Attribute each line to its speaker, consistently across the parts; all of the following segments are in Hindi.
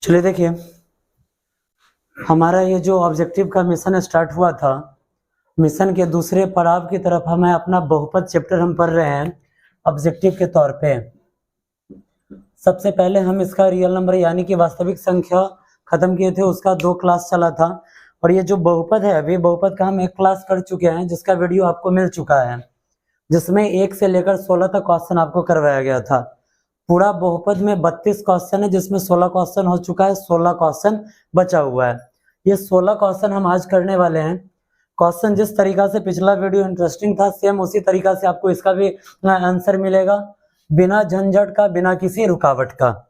Speaker 1: चलिए देखिए, हमारा ये जो ऑब्जेक्टिव का मिशन स्टार्ट हुआ था, मिशन के दूसरे पड़ाव की तरफ हमें अपना बहुपद चैप्टर हम पढ़ रहे हैं ऑब्जेक्टिव के तौर पे। सबसे पहले हम इसका रियल नंबर यानी कि वास्तविक संख्या खत्म किए थे, उसका 2 क्लास चला था। और ये जो बहुपद है, अभी बहुपद का हम 1 क्लास कर चुके हैं, जिसका वीडियो आपको मिल चुका है, जिसमें 1 से लेकर 16 तक क्वेश्चन आपको करवाया गया था। पूरा बहुपद में 32 क्वेश्चन है, जिसमें 16 क्वेश्चन हो चुका है, 16 क्वेश्चन बचा हुआ है। ये 16 क्वेश्चन हम आज करने वाले हैं। क्वेश्चन जिस तरीका से पिछला वीडियो इंटरेस्टिंग था, सेम उसी तरीका से आपको इसका भी आंसर मिलेगा, बिना झंझट का, बिना किसी रुकावट का।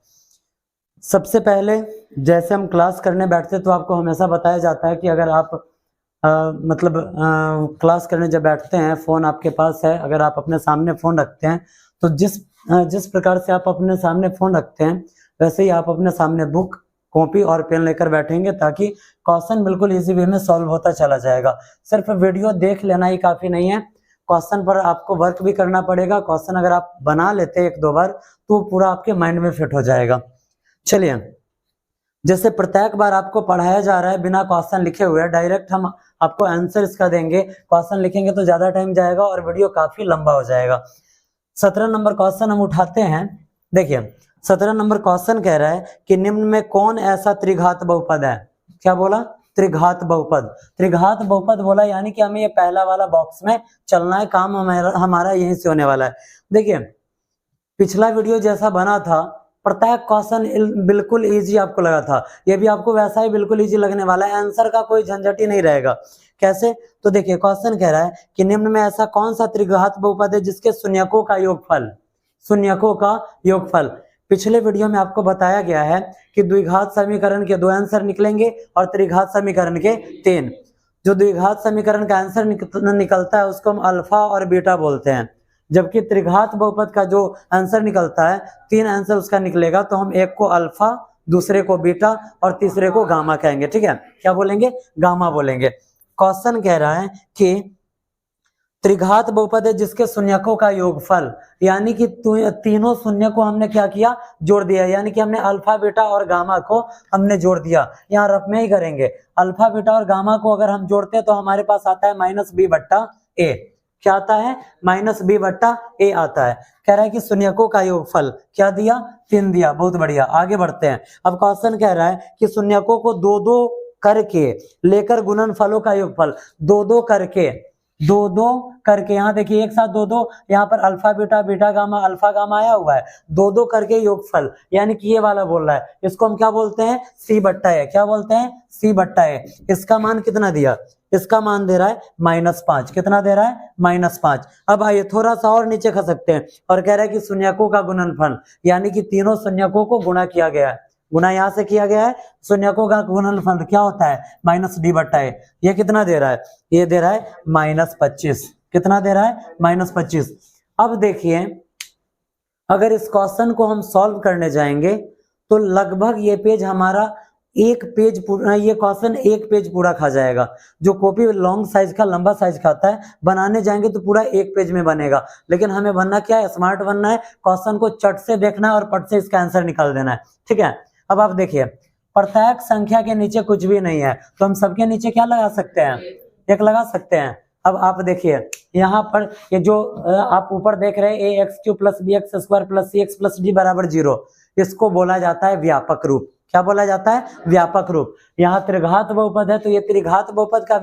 Speaker 1: सबसे पहले जैसे हम क्लास करने बैठते तो आपको हमेशा बताया जाता है कि अगर आप क्लास करने जब बैठते हैं, फ़ोन आपके पास है, अगर आप अपने सामने फ़ोन रखते हैं तो जिस प्रकार से आप अपने सामने फ़ोन रखते हैं, वैसे ही आप अपने सामने बुक, कॉपी और पेन लेकर बैठेंगे, ताकि क्वेश्चन बिल्कुल इजी वे में सॉल्व होता चला जाएगा। सिर्फ वीडियो देख लेना ही काफ़ी नहीं है, क्वेश्चन पर आपको वर्क भी करना पड़ेगा। क्वेश्चन अगर आप बना लेते हैं 1-2 बार तो पूरा आपके माइंड में फिट हो जाएगा। चलिए, जैसे प्रत्येक बार आपको पढ़ाया जा रहा है बिना क्वेश्चन लिखे हुए, डायरेक्ट हम आपको आंसर इसका देंगे। क्वेश्चन लिखेंगे तो ज्यादा टाइम जाएगा और वीडियो काफी लंबा हो जाएगा। 17 नंबर क्वेश्चन हम उठाते हैं। देखिए, 17 नंबर क्वेश्चन कह रहा है कि निम्न में कौन ऐसा त्रिघात बहुपद है। क्या बोला? त्रिघात बहुपद। त्रिघात बहुपद बोला, यानी कि हमें ये पहला वाला बॉक्स में चलना है, काम हमारा यहीं से होने वाला है। देखिए, पिछला वीडियो जैसा बना था, प्रत्येक क्वेश्चन बिल्कुल इजी आपको लगा था, ये भी आपको वैसा ही बिल्कुल इजी लगने वाला है। आंसर का कोई झंझट ही नहीं रहेगा। कैसे? तो देखिए, क्वेश्चन कह रहा है कि निम्न में ऐसा कौन सा त्रिघात बहुपद है जिसके शून्यकों का योगफल, शून्यकों का योगफल। पिछले वीडियो में आपको बताया गया है कि द्विघात समीकरण के 2 आंसर निकलेंगे और त्रिघात समीकरण के 3। जो द्विघात समीकरण का आंसर निकलता है उसको हम अल्फा और बीटा बोलते हैं, जबकि त्रिघात बहुपद का जो आंसर निकलता है, 3 आंसर उसका निकलेगा, तो हम एक को अल्फा, दूसरे को बीटा और तीसरे को गामा कहेंगे। ठीक है, क्या बोलेंगे? गामा बोलेंगे। क्वेश्चन कह रहा है कि त्रिघात बहुपद है जिसके शून्यकों का योगफल, यानी कि तीनों शून्य को हमने क्या किया? जोड़ दिया, यानी कि हमने अल्फा, बीटा और गामा को हमने जोड़ दिया। यहाँ रफ में ही करेंगे। अल्फा, बीटा और गामा को अगर हम जोड़ते हैं तो हमारे पास आता है -b/a। क्या आता है? -b/a आता है। कह रहा है कि शून्यकों का योगफल क्या दिया? 3 दिया। बहुत बढ़िया, आगे बढ़ते हैं। अब क्वेश्चन कह रहा है कि शून्यकों को 2-2 करके लेकर गुणनफलों का योगफल, 2-2 करके, 2-2 करके, यहाँ देखिए एक साथ 2-2, यहाँ पर alpha beta, beta gamma, alpha gamma आया हुआ है, 2-2 करके योगफल, यानी कि ये वाला बोल रहा है। इसको हम क्या बोलते हैं? c/a। क्या बोलते हैं? c/a। इसका मान कितना दिया? इसका मान दे रहा है -5। कितना दे रहा है? -5। अब आइए थोड़ा सा और नीचे खसकते हैं और कह रहा है कि शून्यकों का गुणनफल, यानी कि तीनों शून्यकों को गुणा किया गया है। गुना यहाँ से किया गया है, शून्यकों का गुणनफल क्या होता है? -d/a। ये कितना दे रहा है? ये दे रहा है -25। कितना दे रहा है? -25। अब देखिए, अगर इस क्वेश्चन को हम सॉल्व करने जाएंगे तो लगभग ये पेज हमारा एक पेज पूरा, ये क्वेश्चन 1 पेज पूरा खा जाएगा। जो कॉपी लॉन्ग साइज का, लंबा साइज का आता है, बनाने जाएंगे तो पूरा 1 पेज में बनेगा। लेकिन हमें बनना क्या है? स्मार्ट बनना है। क्वेश्चन को चट से देखना है और पट से इसका आंसर निकाल देना है। ठीक है, अब आप देखिए, प्रत्येक संख्या के नीचे कुछ भी नहीं है, तो हम सबके नीचे क्या लगा सकते हैं? 1 लगा सकते हैं। अब आप देखिए, यहाँ पर ये जो आप ऊपर देख रहे हैं ax³ + bx² + cx + d = 0, इसको बोला जाता है व्यापक रूप। क्या बोला जाता है? व्यापक रूप। यहाँ त्रिघात बहुपद है तो ये त्रिघात बहुपद का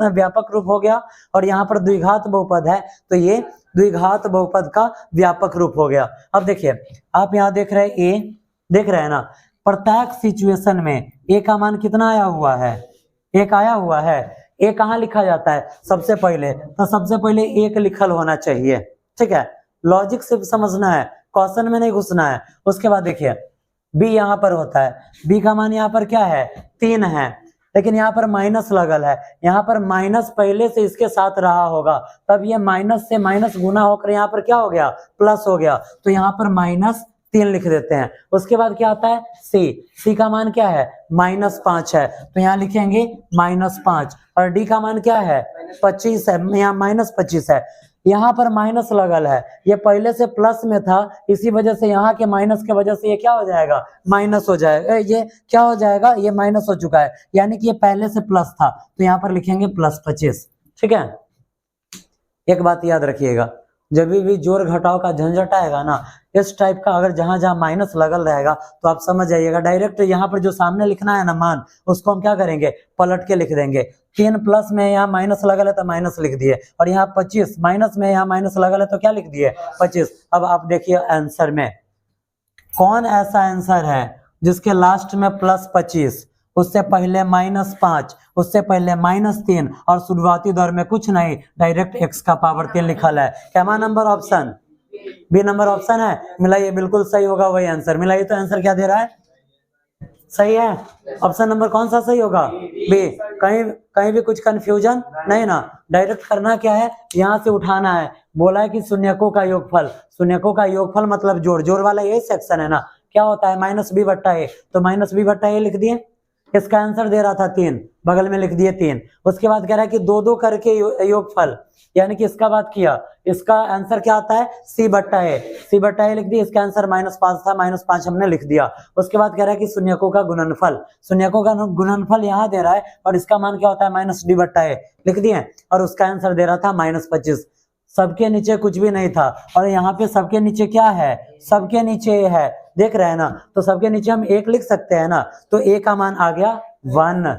Speaker 1: व्यापक रूप हो गया, और यहाँ पर द्विघात बहुपद है तो ये द्विघात बहुपद का व्यापक रूप हो गया। अब देखिए, आप यहाँ देख रहे हैं a, देख रहे हैं ना, प्रत्येक सिचुएशन में a का मान कितना आया हुआ है? 1 आया हुआ है। a कहाँ लिखा जाता है? सबसे पहले, तो सबसे पहले 1 लिखल होना चाहिए। ठीक है, लॉजिक सिर्फ समझना है, क्वेश्चन में नहीं घुसना है। उसके बाद देखिए, b यहाँ पर होता है, b का मान यहाँ पर क्या है? 3 है, लेकिन यहाँ पर माइनस लगल है। यहाँ पर माइनस पहले से इसके साथ रहा होगा, तब ये माइनस से माइनस गुना होकर यहाँ पर क्या हो गया? प्लस हो गया, तो यहाँ पर -3 लिख देते हैं। उसके बाद क्या आता है? c का मान क्या है? -5 है, तो यहाँ लिखेंगे -5। और d का मान क्या है? 25 है, यहाँ -25 है। यहाँ पर माइनस लगल है, ये पहले से प्लस में था, इसी वजह से यहाँ के माइनस के वजह से ये क्या हो जाएगा, माइनस हो जाएगा, ये क्या हो जाएगा, ये माइनस हो चुका है, यानी कि ये पहले से प्लस था, तो यहाँ पर लिखेंगे +25। ठीक है, एक बात याद रखिएगा, जब भी जोड़ घटाव का झंझट आएगा ना, इस टाइप का अगर जहां जहां माइनस लगल रहेगा तो आप समझ जाइएगा, डायरेक्ट यहाँ पर जो सामने लिखना है ना मान, उसको हम क्या करेंगे, पलट के लिख देंगे। 3 प्लस में यहाँ माइनस लगल है तो माइनस लिख दिए, और यहाँ 25 माइनस में यहाँ माइनस लगल है तो क्या लिख दिए, 25। अब आप देखिए आंसर में कौन ऐसा आंसर है जिसके लास्ट में +25, उससे पहले -5, उससे पहले -3 और शुरुआती दौर में कुछ नहीं, डायरेक्ट x का पावर 3 लिखल है। क्या number option B number option है, मिलाइए, बिल्कुल सही होगा वही आंसर, मिलाइए तो आंसर क्या दे रहा है, सही है। ऑप्शन नंबर कौन सा सही होगा, बी। कहीं भी कुछ कंफ्यूजन नहीं ना, डायरेक्ट करना क्या है, यहाँ से उठाना है, बोला है कि शून्यकों का योगफल, शून्यकों का योगफल मतलब जोड़, जोड़ वाला यही सेक्शन है ना, क्या होता है -b/a, तो -b/a लिख दिए, इसका आंसर दे रहा था 3, बगल में लिख दिए 3। उसके बाद कह रहा है कि 2 2 करके योगफल, यानी कि इसका बात किया, इसका आंसर क्या आता है, c/a, c/a लिख दिया, इसका आंसर -5 था, -5 हमने लिख दिया। उसके बाद कह रहा है कि शून्यकों का गुणनफल, शून्यकों का गुणनफल यहाँ दे रहा है, और इसका मान क्या होता है, -d/a लिख दिए, और उसका आंसर दे रहा था -25। सबके नीचे कुछ भी नहीं था, और यहाँ पे सबके नीचे क्या है, सबके नीचे है, देख रहे हैं ना, तो सबके नीचे हम 1 लिख सकते हैं ना, तो a का मान आ गया 1।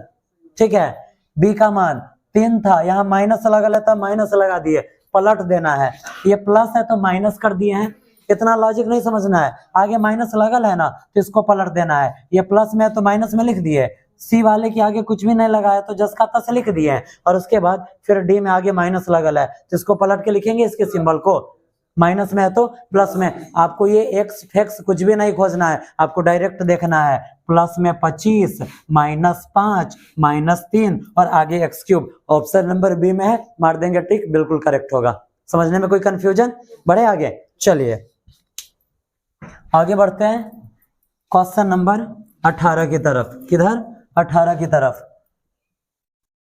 Speaker 1: ठीक है, b का मान 3 था, यहाँ माइनस लगा था, माइनस लगा दिए, पलट देना है, ये प्लस है तो माइनस कर दिए हैं, इतना लॉजिक नहीं समझना है, आगे माइनस लगल है ना तो इसको पलट देना है, ये प्लस में है तो माइनस में लिख दिए, सी वाले के आगे कुछ भी नहीं लगाया तो जस का तस लिख दिए हैं, और उसके बाद फिर डी में आगे माइनस लगल है तो इसको पलट के लिखेंगे, इसके सिंबल को, माइनस में है तो प्लस में, आपको ये एक्स फैक्स कुछ भी नहीं खोजना है, आपको डायरेक्ट देखना है, प्लस में 25 -5 -3 और आगे x3, ऑप्शन नंबर बी में है, मार देंगे टिक, बिल्कुल करेक्ट होगा। समझने में कोई कंफ्यूजन, बढ़े आगे, चलिए आगे बढ़ते हैं क्वेश्चन नंबर 18 की तरफ, किधर, 18 की तरफ।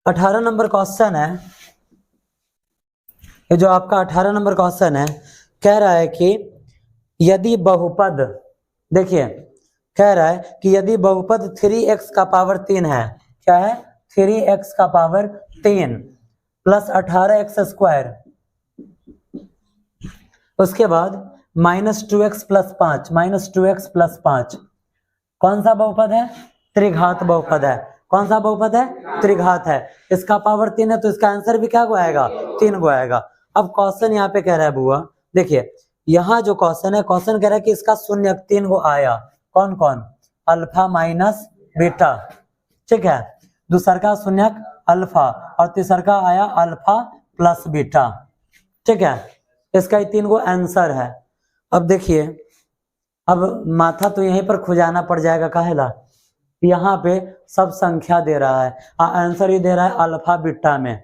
Speaker 1: 18 नंबर क्वेश्चन है, ये जो आपका 18 नंबर क्वेश्चन है, कह रहा है कि यदि बहुपद, देखिए कह रहा है कि यदि बहुपद 3x का पावर 3 है, क्या है, 3x का पावर 3 प्लस 18x², उसके बाद -2x + 5, -2x + 5, कौन सा बहुपद है, त्रिघात बहुपद है, कौन सा बहुपद है, त्रिघात है, इसका पावर 3 है तो इसका आंसर भी क्या को आएगा, 3 को आएगा। अब क्वेश्चन यहाँ पे कह रहा है बुआ, देखिए यहाँ जो क्वेश्चन है, क्वेश्चन कह रहा है कि इसका शून्य 3 को आया, कौन कौन, अल्फा माइनस बीटा, ठीक है, दूसर का शून्य अल्फा, और तीसर का आया अल्फा प्लस बीटा, ठीक है, इसका 3 को आंसर है। अब देखिए, अब माथा तो यहीं पर खुजाना पड़ जाएगा, काहेला, यहाँ पे सब संख्या दे रहा है, आंसर ही दे रहा है अल्फा बीटा में,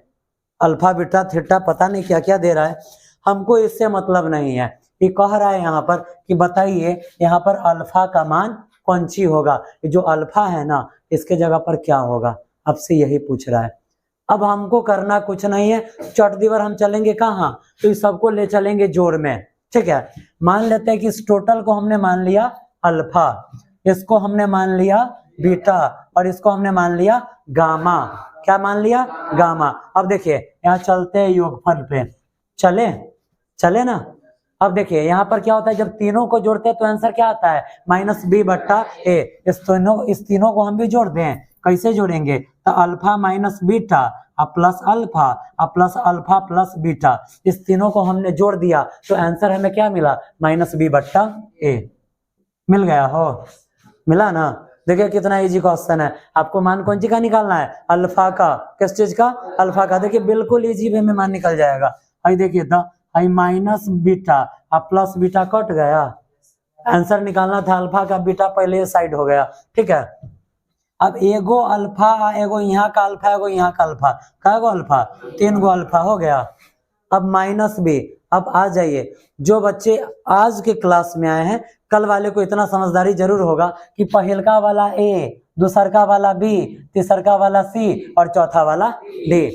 Speaker 1: अल्फा बीटा थीटा पता नहीं क्या क्या दे रहा है, हमको इससे मतलब नहीं है, ये कह रहा है यहाँ पर कि बताइए यहाँ पर अल्फा का मान कौन सी होगा, जो अल्फा है ना इसके जगह पर क्या होगा, आपसे यही पूछ रहा है। अब हमको करना कुछ नहीं है, चट दीवार हम चलेंगे कहाँ, तो इस सबको ले चलेंगे जोड़ में, ठीक है। मान लेते हैं कि इस टोटल को हमने मान लिया अल्फा, इसको हमने मान लिया बीटा, और इसको हमने मान लिया गामा, क्या मान लिया, गामा। अब देखिए यहाँ चलते हैं योगफल पे, चले ना। अब देखिए यहाँ पर क्या होता है, जब तीनों को जोड़ते हैं तो आंसर क्या आता है, -b/a, इस तीनों को हम भी जोड़ते हैं, कैसे जोड़ेंगे, तो alpha minus beta plus alpha plus beta, इस तीनों को हमने जोड़ दिया तो आंसर हमें क्या मिला, -b/a मिल गया हो, मिला ना। देखिए कितना इजी क्वेश्चन है, आपको मान कौन सी का निकालना है, अल्फा का, किस चीज का, अल्फा का। देखिए बिल्कुल इजी वे में मान निकल जाएगा, आई देखिए तो i minus beta plus beta cut गया, आंसर निकालना था अल्फा का, बीटा पहले साइड हो गया, ठीक है। अब एगो अल्फा, एगो यहाँ का अल्फा, एगो यहाँ का अल्फा, कैगो अल्फा, 3 गो अल्फा हो गया। अब -b, अब आ जाइए, जो बच्चे आज के क्लास में आए हैं, कल वाले को इतना समझदारी जरूर होगा कि पहलका वाला a, दूसरका वाला b, तीसरका वाला c और चौथा वाला d।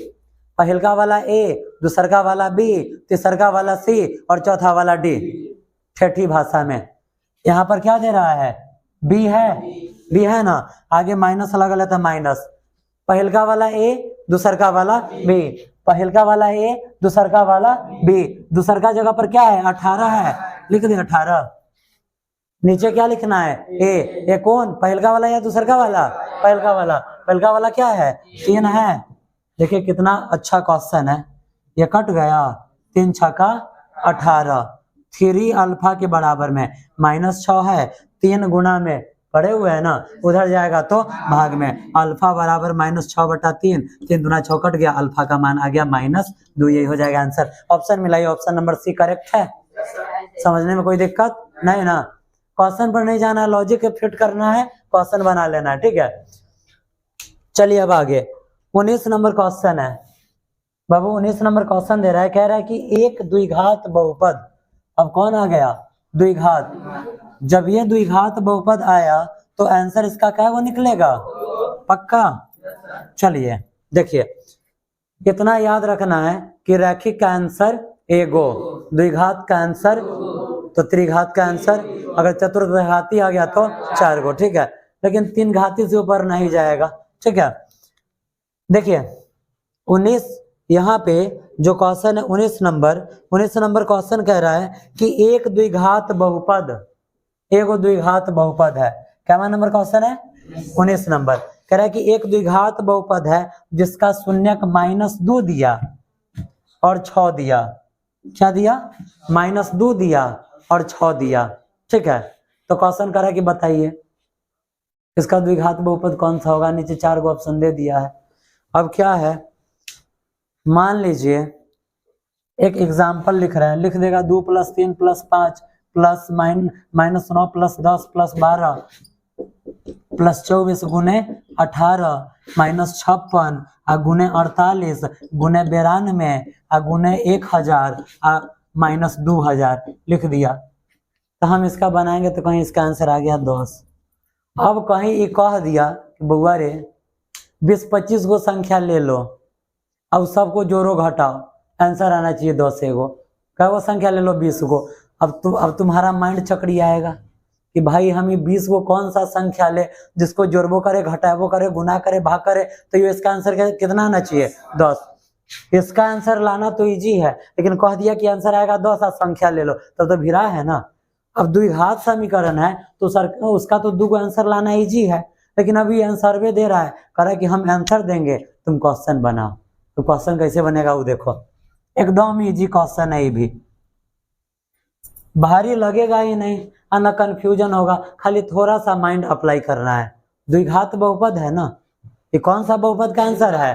Speaker 1: पहलका वाला ए, दूसरका वाला बी, तीसरका वाला सी और चौथा वाला डी। ठेठी भाषा में यहाँ पर क्या दे रहा है, बी है, बी है ना। आगे माइनस लगा लेता है, माइनस पहलका वाला ए, दूसरका वाला बी, पहलका वाला ए, दूसरका वाला बी। दूसरका जगह पर क्या है, 18 है, लिख दे 18। नीचे क्या लिखना है, ए कौन, पहलका वाला या दूसरका वाला, पहलका वाला। पहलका वाला क्या है, 3 है। देखिए कितना अच्छा क्वेश्चन है, ये कट गया, 3 छक्का 18, 3 अल्फा के बराबर में -6 है, 3 गुना में पड़े हुए है ना, उधर जाएगा तो भाग में। अल्फा बराबर -6/3, 3 दूना 6 कट गया, अल्फा का मान आ गया -2, यही हो जाएगा आंसर। ऑप्शन मिलाइए, ऑप्शन नंबर सी करेक्ट है। समझने में कोई दिक्कत नहीं ना, क्वेश्चन पर नहीं जाना है, लॉजिक फिट करना है, क्वेश्चन बना लेना है, ठीक है। चलिए अब आगे 19 नंबर क्वेश्चन है बाबू। 19 नंबर क्वेश्चन दे रहा है, कह रहा है कि एक द्विघात बहुपद, अब कौन आ गया, द्विघात। जब ये द्विघात बहुपद आया तो आंसर इसका क्या वो निकलेगा, पक्का। चलिए देखिए, कितना याद रखना है कि रैखिक का आंसर एगो, द्विघात का आंसर तो त्रिघात का आंसर, अगर चतुर्घाती आ गया तो 4 गो, ठीक है। लेकिन 3 घाती से ऊपर नहीं जाएगा, ठीक है। देखिए 19 यहाँ पे जो क्वेश्चन है 19 नंबर क्वेश्चन कह रहा है कि एक द्विघात बहुपद, एगो द्विघात बहुपद है। क्या नंबर क्वेश्चन है, 19 नंबर। कह रहा है कि एक द्विघात बहुपद है जिसका शून्यक -2 दिया और 6 दिया। क्या दिया, -2 दिया और 6 दिया, ठीक है। तो क्वेश्चन कह रहा है कि बताइए इसका द्विघात बहुपद कौन सा होगा। नीचे 4 गो ऑप्शन दे दिया है। अब क्या है, मान लीजिए एक एग्जाम्पल लिख रहे हैं, लिख देगा 2 + 3 + 5 प्लस -9 + 10 + 12 + 24 गुने 18 -56 गुने 48 गुने 92 गुने 1000 -2000 लिख दिया। तो हम इसका बनाएंगे तो कहीं इसका आंसर आ गया 10। अब कहीं ये कह दिया कि बउआ रे 20-25 गो संख्या ले लो, अब सबको जोड़ो घटाओ, आंसर आना चाहिए 10 गो। क्या वो संख्या ले लो 20 गो। अब तुम्हारा माइंड चक्री आएगा कि भाई हम ये 20 गो कौन सा संख्या ले जिसको जोड़बो करे, घटाबो करे, गुना करे, भाग करे, तो ये इसका आंसर कितना आना चाहिए 10। इसका आंसर लाना तो इजी है, लेकिन कह दिया कि आंसर आएगा 10, संख्या ले लो, तब तो भिड़ा है ना। अब द्विघात समीकरण है तो उसका तो 2 आंसर लाना इजी है, लेकिन अभी आंसर भी दे रहा है, कह रहा है कि हम आंसर देंगे तुम क्वेश्चन बनाओ। तो क्वेश्चन कैसे बनेगा वो देखो, एकदम इजी क्वेश्चन है, ये भी भारी लगेगा ही नहीं, ना कंफ्यूजन होगा, खाली थोड़ा सा माइंड अप्लाई करना है। द्विघात बहुपद है ना, ये कौन सा बहुपद का आंसर है,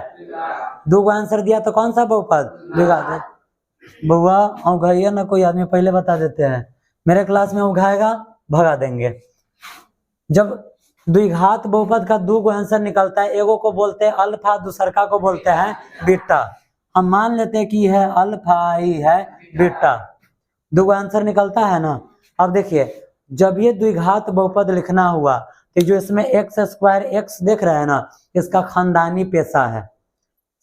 Speaker 1: 2 गो आंसर दिया तो कौन सा बहुपद, द्विघात। बउआ औघाइया ना कोई आदमी, पहले बता देते हैं, मेरे क्लास में उघाएगा भगा देंगे। जब द्विघात बहुपद का 2 गो आंसर निकलता है, एगो को बोलते हैं अल्फा, दूसरका को बोलते हैं बीटा। हम मान लेते हैं कि है अल्फा, ही है बीटा, 2 गो आंसर निकलता है ना। अब देखिए जब ये द्विघात बहुपद लिखना हुआ तो जो इसमें x² x देख रहे हैं ना, इसका खानदानी पेशा है।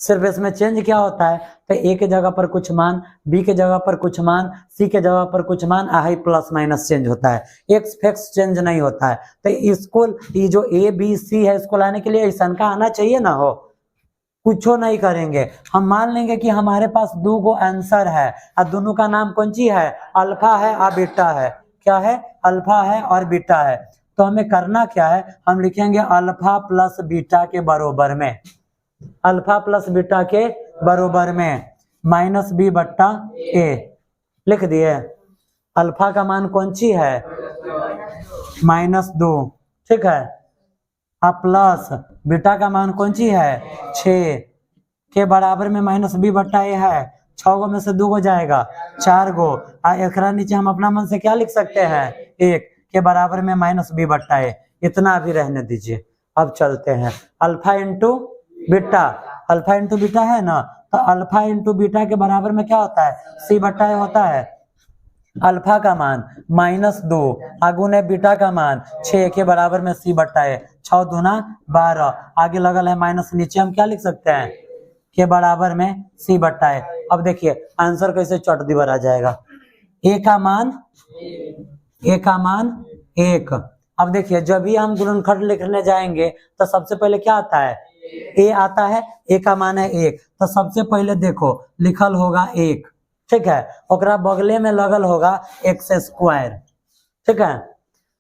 Speaker 1: सिर्फ इसमें चेंज क्या होता है, तो ए के जगह पर कुछ मान, बी के जगह पर कुछ मान, सी के जगह पर कुछ मान, आई प्लस माइनस चेंज होता है, एक्स फिक्स चेंज नहीं होता है। तो इसको ये जो ए बी सी है इसको लाने के लिए ऐसा का आना चाहिए ना हो, कुछो नहीं करेंगे। हम मान लेंगे कि हमारे पास 2 गो आंसर है और दोनों का नाम कौन सी है, अल्फा है और बीटा है। क्या है, अल्फा है और बीटा है। तो हमें करना क्या है, हम लिखेंगे अल्फा प्लस बीटा के बरोबर में, अल्फा प्लस बीटा के बरोबर में -b/a लिख दिए। अल्फा का मान कौन सी है, -2, ठीक है। अब प्लस बीटा का मान कौन सी है, 6 के बराबर में -b/a है। 6 गो में से 2 गो जाएगा, 4 गो। एक नीचे हम अपना मन से क्या लिख सकते हैं, 1 के बराबर में -b/a, इतना भी रहने दीजिए। अब चलते हैं alpha into beta, alpha into beta है ना, तो अल्फा इंटू बीटा के बराबर में क्या होता है, c/a होता है। अल्फा का मान -2 आगुने बीटा का मान 6 के बराबर में c/a, 6 दूना 12, आगे लगल है माइनस, नीचे हम क्या लिख सकते हैं के बराबर में सी बट्टा ए। अब देखिए आंसर कैसे चट दिबर आ जाएगा, ए का मान 1। अब देखिए जब भी हम गुणनखंड लिखने जाएंगे तो सबसे पहले क्या आता है, ए आता है, ए का मान है 1, तो सबसे पहले देखो लिखल होगा 1, ठीक है, ओकरा बगले में लगल होगा एक्स स्क्वायर, ठीक है।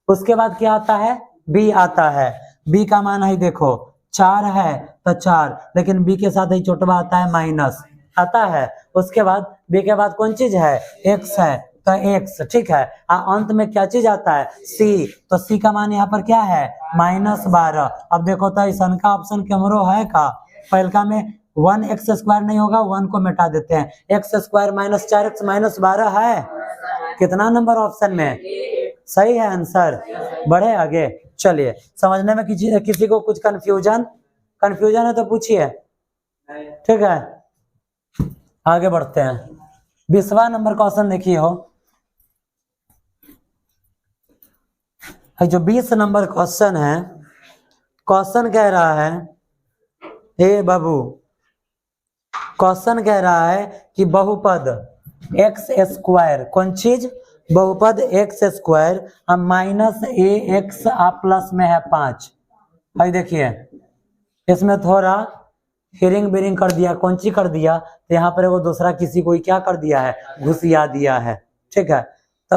Speaker 1: उसके बाद क्या आता है, बी आता है, बी का मान है देखो 4 है तो 4, लेकिन बी के साथ ही छोटवा आता है माइनस आता है। उसके बाद बी के बाद कौन चीज है, एक्स है तो एक्स, ठीक है। अंत में क्या चीज आता है, सी, तो सी का मान यहाँ पर क्या है -12। अब देखो तो ऐसा का ऑप्शन कैमरो है का, पहलका में 1x² नहीं होगा, 1 को मिटा देते हैं, x² -4x -12 है, कितना नंबर ऑप्शन में, सही है आंसर। बढ़े आगे, चलिए समझने में किसी को कुछ कंफ्यूजन है तो पूछिए, ठीक है। आगे बढ़ते हैं, 20वां नंबर क्वेश्चन देखिए हो, जो 20 नंबर क्वेश्चन है, क्वेश्चन कह रहा है, ए बाबू, क्वेश्चन कह रहा है कि बहुपद x², कौन चीज, बहुपद x² -ax प्लस में है 5। भाई देखिए इसमें थोड़ा हिरिंग बिरिंग कर दिया, कौन सी कर दिया, तो यहाँ पर वो दूसरा किसी को क्या कर दिया है, घुसिया दिया है, ठीक है। तो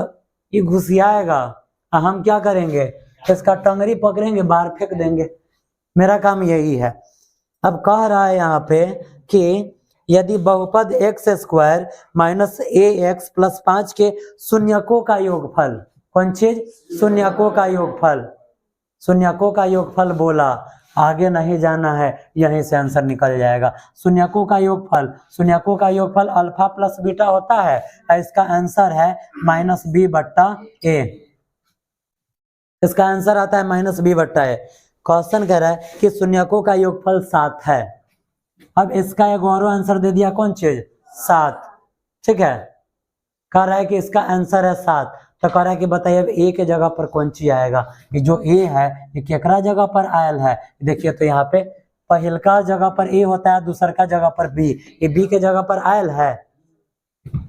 Speaker 1: ये घुसियाएगा, हम क्या करेंगे, इसका टंगरी पकड़ेंगे, बाहर फेंक देंगे, मेरा काम यही है। अब कह रहा है यहाँ पे कि यदि बहुपद x² -ax प्लस 5 के शून्यकों का योगफल, कौन चीज, शून्यकों का योगफल, शून्यकों का योगफल बोला, आगे नहीं जाना है, यहीं से आंसर निकल जाएगा। शून्यकों का योगफल अल्फा प्लस बीटा होता है, इसका आंसर है -b/a, इसका आंसर आता है -b/a। क्वेश्चन कह रहा है कि शून्यकों का योगफल 7 है। अब इसका एक और आंसर दे दिया, कौन चीज, 7, ठीक है। कह रहा है कि इसका आंसर है 7, तो कह रहा है कि बताइए अब ए के जगह पर कौन सी आएगा, ये जो ए है ये केकरा जगह पर आयल है, देखिए तो यहाँ पे पहल का जगह पर ए होता है, दूसर का जगह पर बी, ये बी के जगह पर आयल है।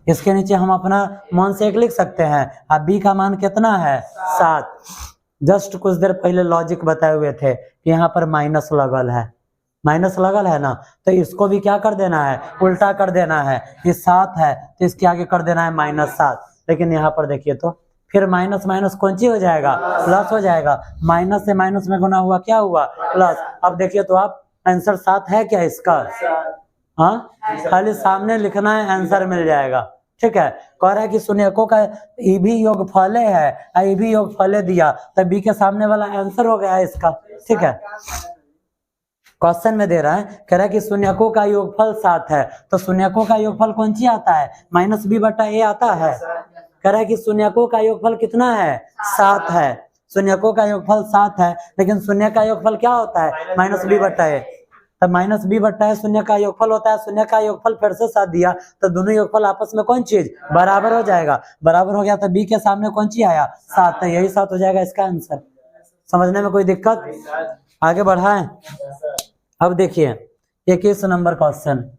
Speaker 1: इसके नीचे हम अपना मन से एक लिख सकते हैं, अब बी का मान कितना है 7। जस्ट कुछ देर पहले लॉजिक बताए हुए थे कि यहाँ पर माइनस लगल है ना, तो इसको भी क्या कर देना है, उल्टा कर देना है, ये 7 है तो इसके आगे कर देना है -7, लेकिन यहाँ पर देखिए तो फिर माइनस माइनस कौन सी हो जाएगा, प्लस हो जाएगा, माइनस से माइनस में गुना हुआ क्या हुआ, प्लस। अब देखिए तो आप आंसर 7 है क्या इसका, हाँ, खाली सामने लिखना है, आंसर मिल जाएगा, ठीक है। कह रहा है कि शून्यकों का ई भी योगफल है, ई भी योगफल दिया, तो बी के सामने वाला आंसर हो गया इसका, ठीक है। क्वेश्चन में दे रहा है, कह रहा है कि शून्यकों का योगफल 7 है, तो शून्यकों का योगफल कौन सी आता है, -b/a आता है। कह रहा है कि शून्यकों का योगफल कितना है, 7 है, शून्यकों का योगफल 7 है, लेकिन शून्य का योगफल क्या होता है, -b/a, तो -b/a शून्य का योगफल होता है, शून्य का योगफल फिर से 7 दिया, तो दोनों योगफल आपस में कौन चीज बराबर हो जाएगा, बराबर हो गया, तो बी के सामने कौन सी आया, 7, तो यही 7 हो जाएगा इसका आंसर। समझने में कोई दिक्कत, आगे बढ़ाएं। अब देखिए 21 नंबर क्वेश्चन,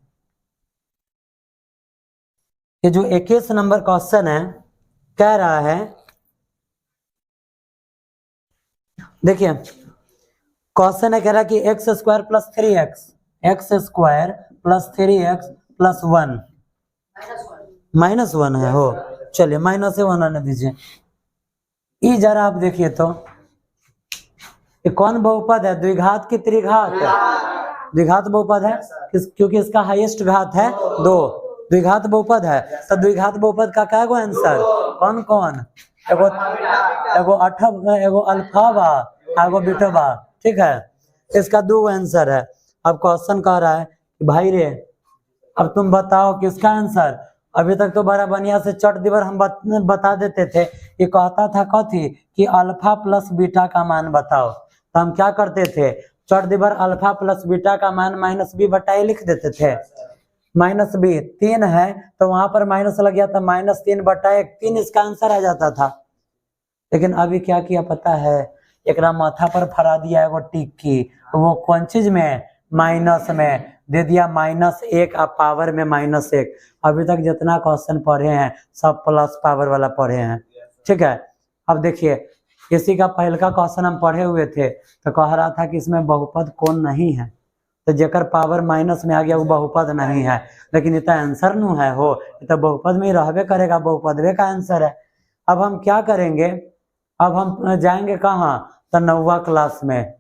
Speaker 1: ये जो 21 नंबर क्वेश्चन है, कह रहा है, देखिए क्वेश्चन है, कह रहा है कि x² + 3x, x² + 3x + 1 -1 है, हो चलिए -1 आने दीजिए। ये जरा आप देखिए तो ये कौन बहुपद है, द्विघात की त्रिघात, द्विघात बहुपद है, क्योंकि इसका हाईएस्ट घात है 2, द्विघात बहुपद है, तो द्विघात बहुपद का क्या गो आंसर, कौन कौन, एगो एगो अल्फा बा, एगो बीटा बा, ठीक है, इसका 2 आंसर है। अब क्वेश्चन कह रहा है कि भाई रे अब तुम बताओ किसका आंसर, अभी तक तो बड़ा बढ़िया से चट दिवर हम बता देते थे, ये कहता था कथी कि अल्फा प्लस बीटा का मान बताओ, तो हम क्या करते थे, चट दिवर अल्फा प्लस बीटा का मान -b/a लिख देते थे, -b 3 है तो वहां पर माइनस लग गया था, -3/1, 3 इसका आंसर आ जाता था। लेकिन अभी क्या किया पता है, एक माथा पर फरा दिया है वो टिक्की, वो कौन चीज में, माइनस में, दे दिया -1, अब पावर में -1। अभी तक जितना क्वेश्चन पढ़े हैं सब प्लस पावर वाला पढ़े हैं, ठीक है। अब देखिए इसी का पहले का क्वेश्चन हम पढ़े हुए थे, तो कह रहा था कि इसमें बहुपद कौन नहीं है, तो जेकर पावर माइनस में आ गया वो बहुपद नहीं है, लेकिन इतना आंसर नु है हो, तो बहुपद में ही रहबे करेगा, बहुपदवे का आंसर है। अब हम क्या करेंगे, अब हम जाएंगे कहाँ, तो 9वीं क्लास में,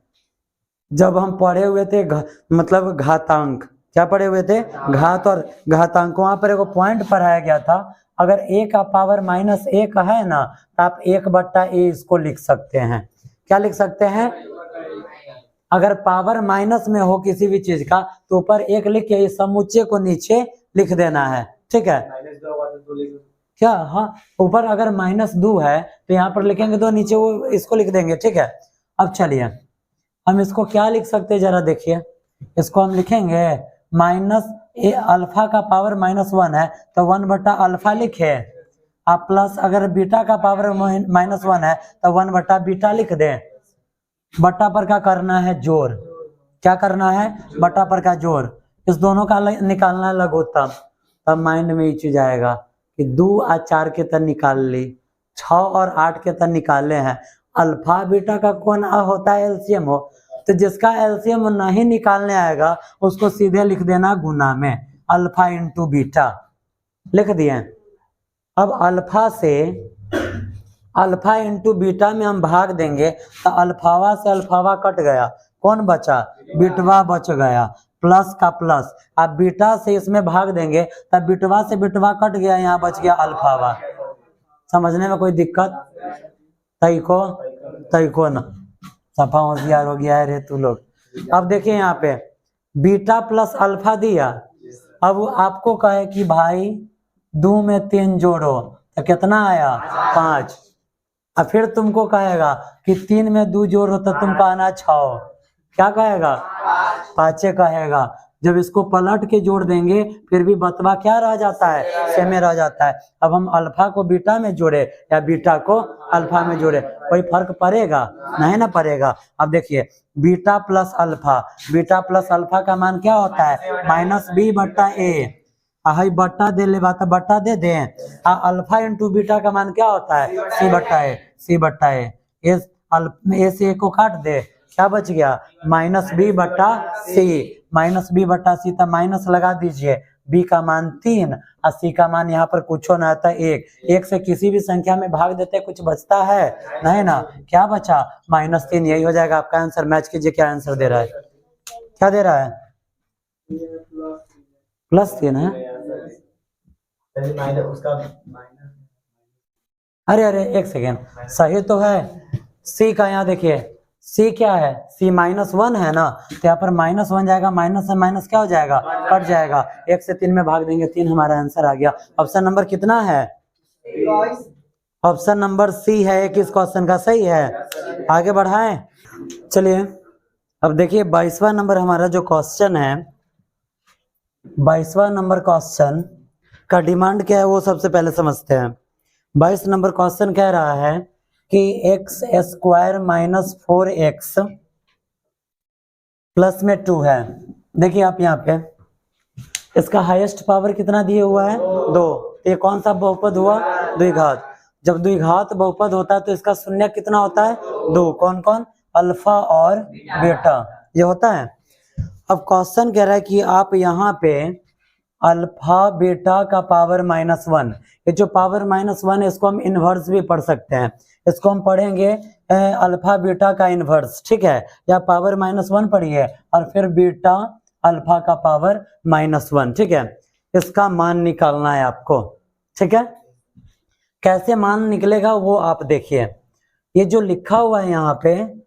Speaker 1: जब हम पढ़े हुए थे मतलब घातांक, क्या पढ़े हुए थे, घात और घातांक। वहां पर एक पॉइंट पढ़ाया गया था, अगर a का पावर -1 है ना, तो आप 1/a इसको लिख सकते हैं। क्या लिख सकते हैं, अगर पावर माइनस में हो किसी भी चीज का तो ऊपर 1 लिख के इस समुच्चय को नीचे लिख देना है, ठीक है। क्या, हाँ, ऊपर अगर -2 है तो यहाँ पर लिखेंगे 2, नीचे वो इसको लिख देंगे, ठीक है। अब चलिए हम इसको क्या लिख सकते हैं, जरा देखिए, इसको हम लिखेंगे अल्फा का पावर -1 है तो 1/अल्फा लिखे, आप प्लस अगर बीटा का पावर -1 है तो 1/बीटा लिख दें। बट्टा पर का करना है जोड़, क्या करना है, बट्टा पर का जोड़, इस दोनों का निकालना है लघुत्तम। तब माइंड में ये चीज आएगा कि 2 और 4 के तर निकाल ली, 6 और 8 के तर निकाले हैं, अल्फा बीटा का कौन होता है, एलसीएम हो, तो जिसका एलसीएम नहीं निकालने आएगा उसको सीधे लिख देना गुना में, अल्फा इंटू बीटा लिख दिए। अब अल्फा इंटू बीटा में हम भाग देंगे तो अल्फावा से अल्फावा कट गया, कौन बचा, बीटवा बच गया, प्लस का प्लस। अब बीटा से इसमें भाग देंगे तब बीटवा से बीटवा कट गया, यहाँ बच गया अल्फावा। समझने में कोई दिक्कत, तईको ना, सफा होशियार हो गया है रे तू लोग। अब देखिए यहाँ पे बीटा प्लस अल्फा दिया, अब आपको कहे कि भाई 2 में 3 जोड़ो तो कितना आया, 5। अब फिर तुमको कहेगा कि 3 में 2 जोड़ो तो तुमको आना 6, क्या कहेगा, 5 कहेगा। जब इसको पलट के जोड़ देंगे फिर भी बतवा क्या रह जाता है, सेम रह जाता है। अब हम अल्फा को बीटा में जोड़े या बीटा को अल्फा में जोड़े, कोई फर्क पड़ेगा, नहीं ना पड़ेगा। अब देखिए बीटा प्लस अल्फा का मान क्या होता है, -b/a, हाई बट्टा दे ले बात बट्टा दे दे, अल्फा इंटू बीटा का मान क्या होता है, c/a। ए से को काट दे, क्या बच गया, -b/c तो माइनस लगा दीजिए, b का मान 3 और c का मान यहाँ पर कुछ ना आता 1 से किसी भी संख्या में भाग देते कुछ बचता है नहीं ना, क्या बचा, -3। यही हो जाएगा आपका आंसर। मैच कीजिए क्या आंसर दे रहा है, क्या दे रहा है, +3 है। अरे 1 सेकेंड, सही तो है। सी का यहाँ देखिए, सी क्या है, सी -1 है ना, तो यहाँ पर -1 जाएगा, माइनस से माइनस क्या हो जाएगा, कट जाएगा, 1 से 3 में भाग देंगे, 3 हमारा आंसर आ गया। ऑप्शन नंबर कितना है, ऑप्शन नंबर सी है, एक इस क्वेश्चन का सही है। आगे बढ़ाएं, चलिए अब देखिए 22वां नंबर हमारा जो क्वेश्चन है, 22वां नंबर क्वेश्चन का डिमांड क्या है वो सबसे पहले समझते हैं। 22 नंबर क्वेश्चन कह रहा है कि x² - 4x प्लस में 2 है। देखिए आप यहाँ पे इसका हाईएस्ट पावर कितना दिए हुआ है, 2। ये कौन सा बहुपद हुआ, द्विघात। जब द्विघात बहुपद होता है तो इसका शून्य कितना होता है, 2। कौन कौन, अल्फा और बीटा, ये होता है। अब क्वेश्चन कह रहा है कि आप यहाँ पे अल्फा बीटा का पावर -1, ये जो पावर -1 है इसको हम इनवर्स भी पढ़ सकते हैं, इसको हम पढ़ेंगे अल्फा बीटा का इनवर्स, ठीक है, या पावर -1 पढ़िए और फिर बीटा अल्फा का पावर -1, ठीक है। इसका मान निकालना है आपको, ठीक है। कैसे मान निकलेगा वो आप देखिए, ये जो लिखा हुआ है यहाँ पे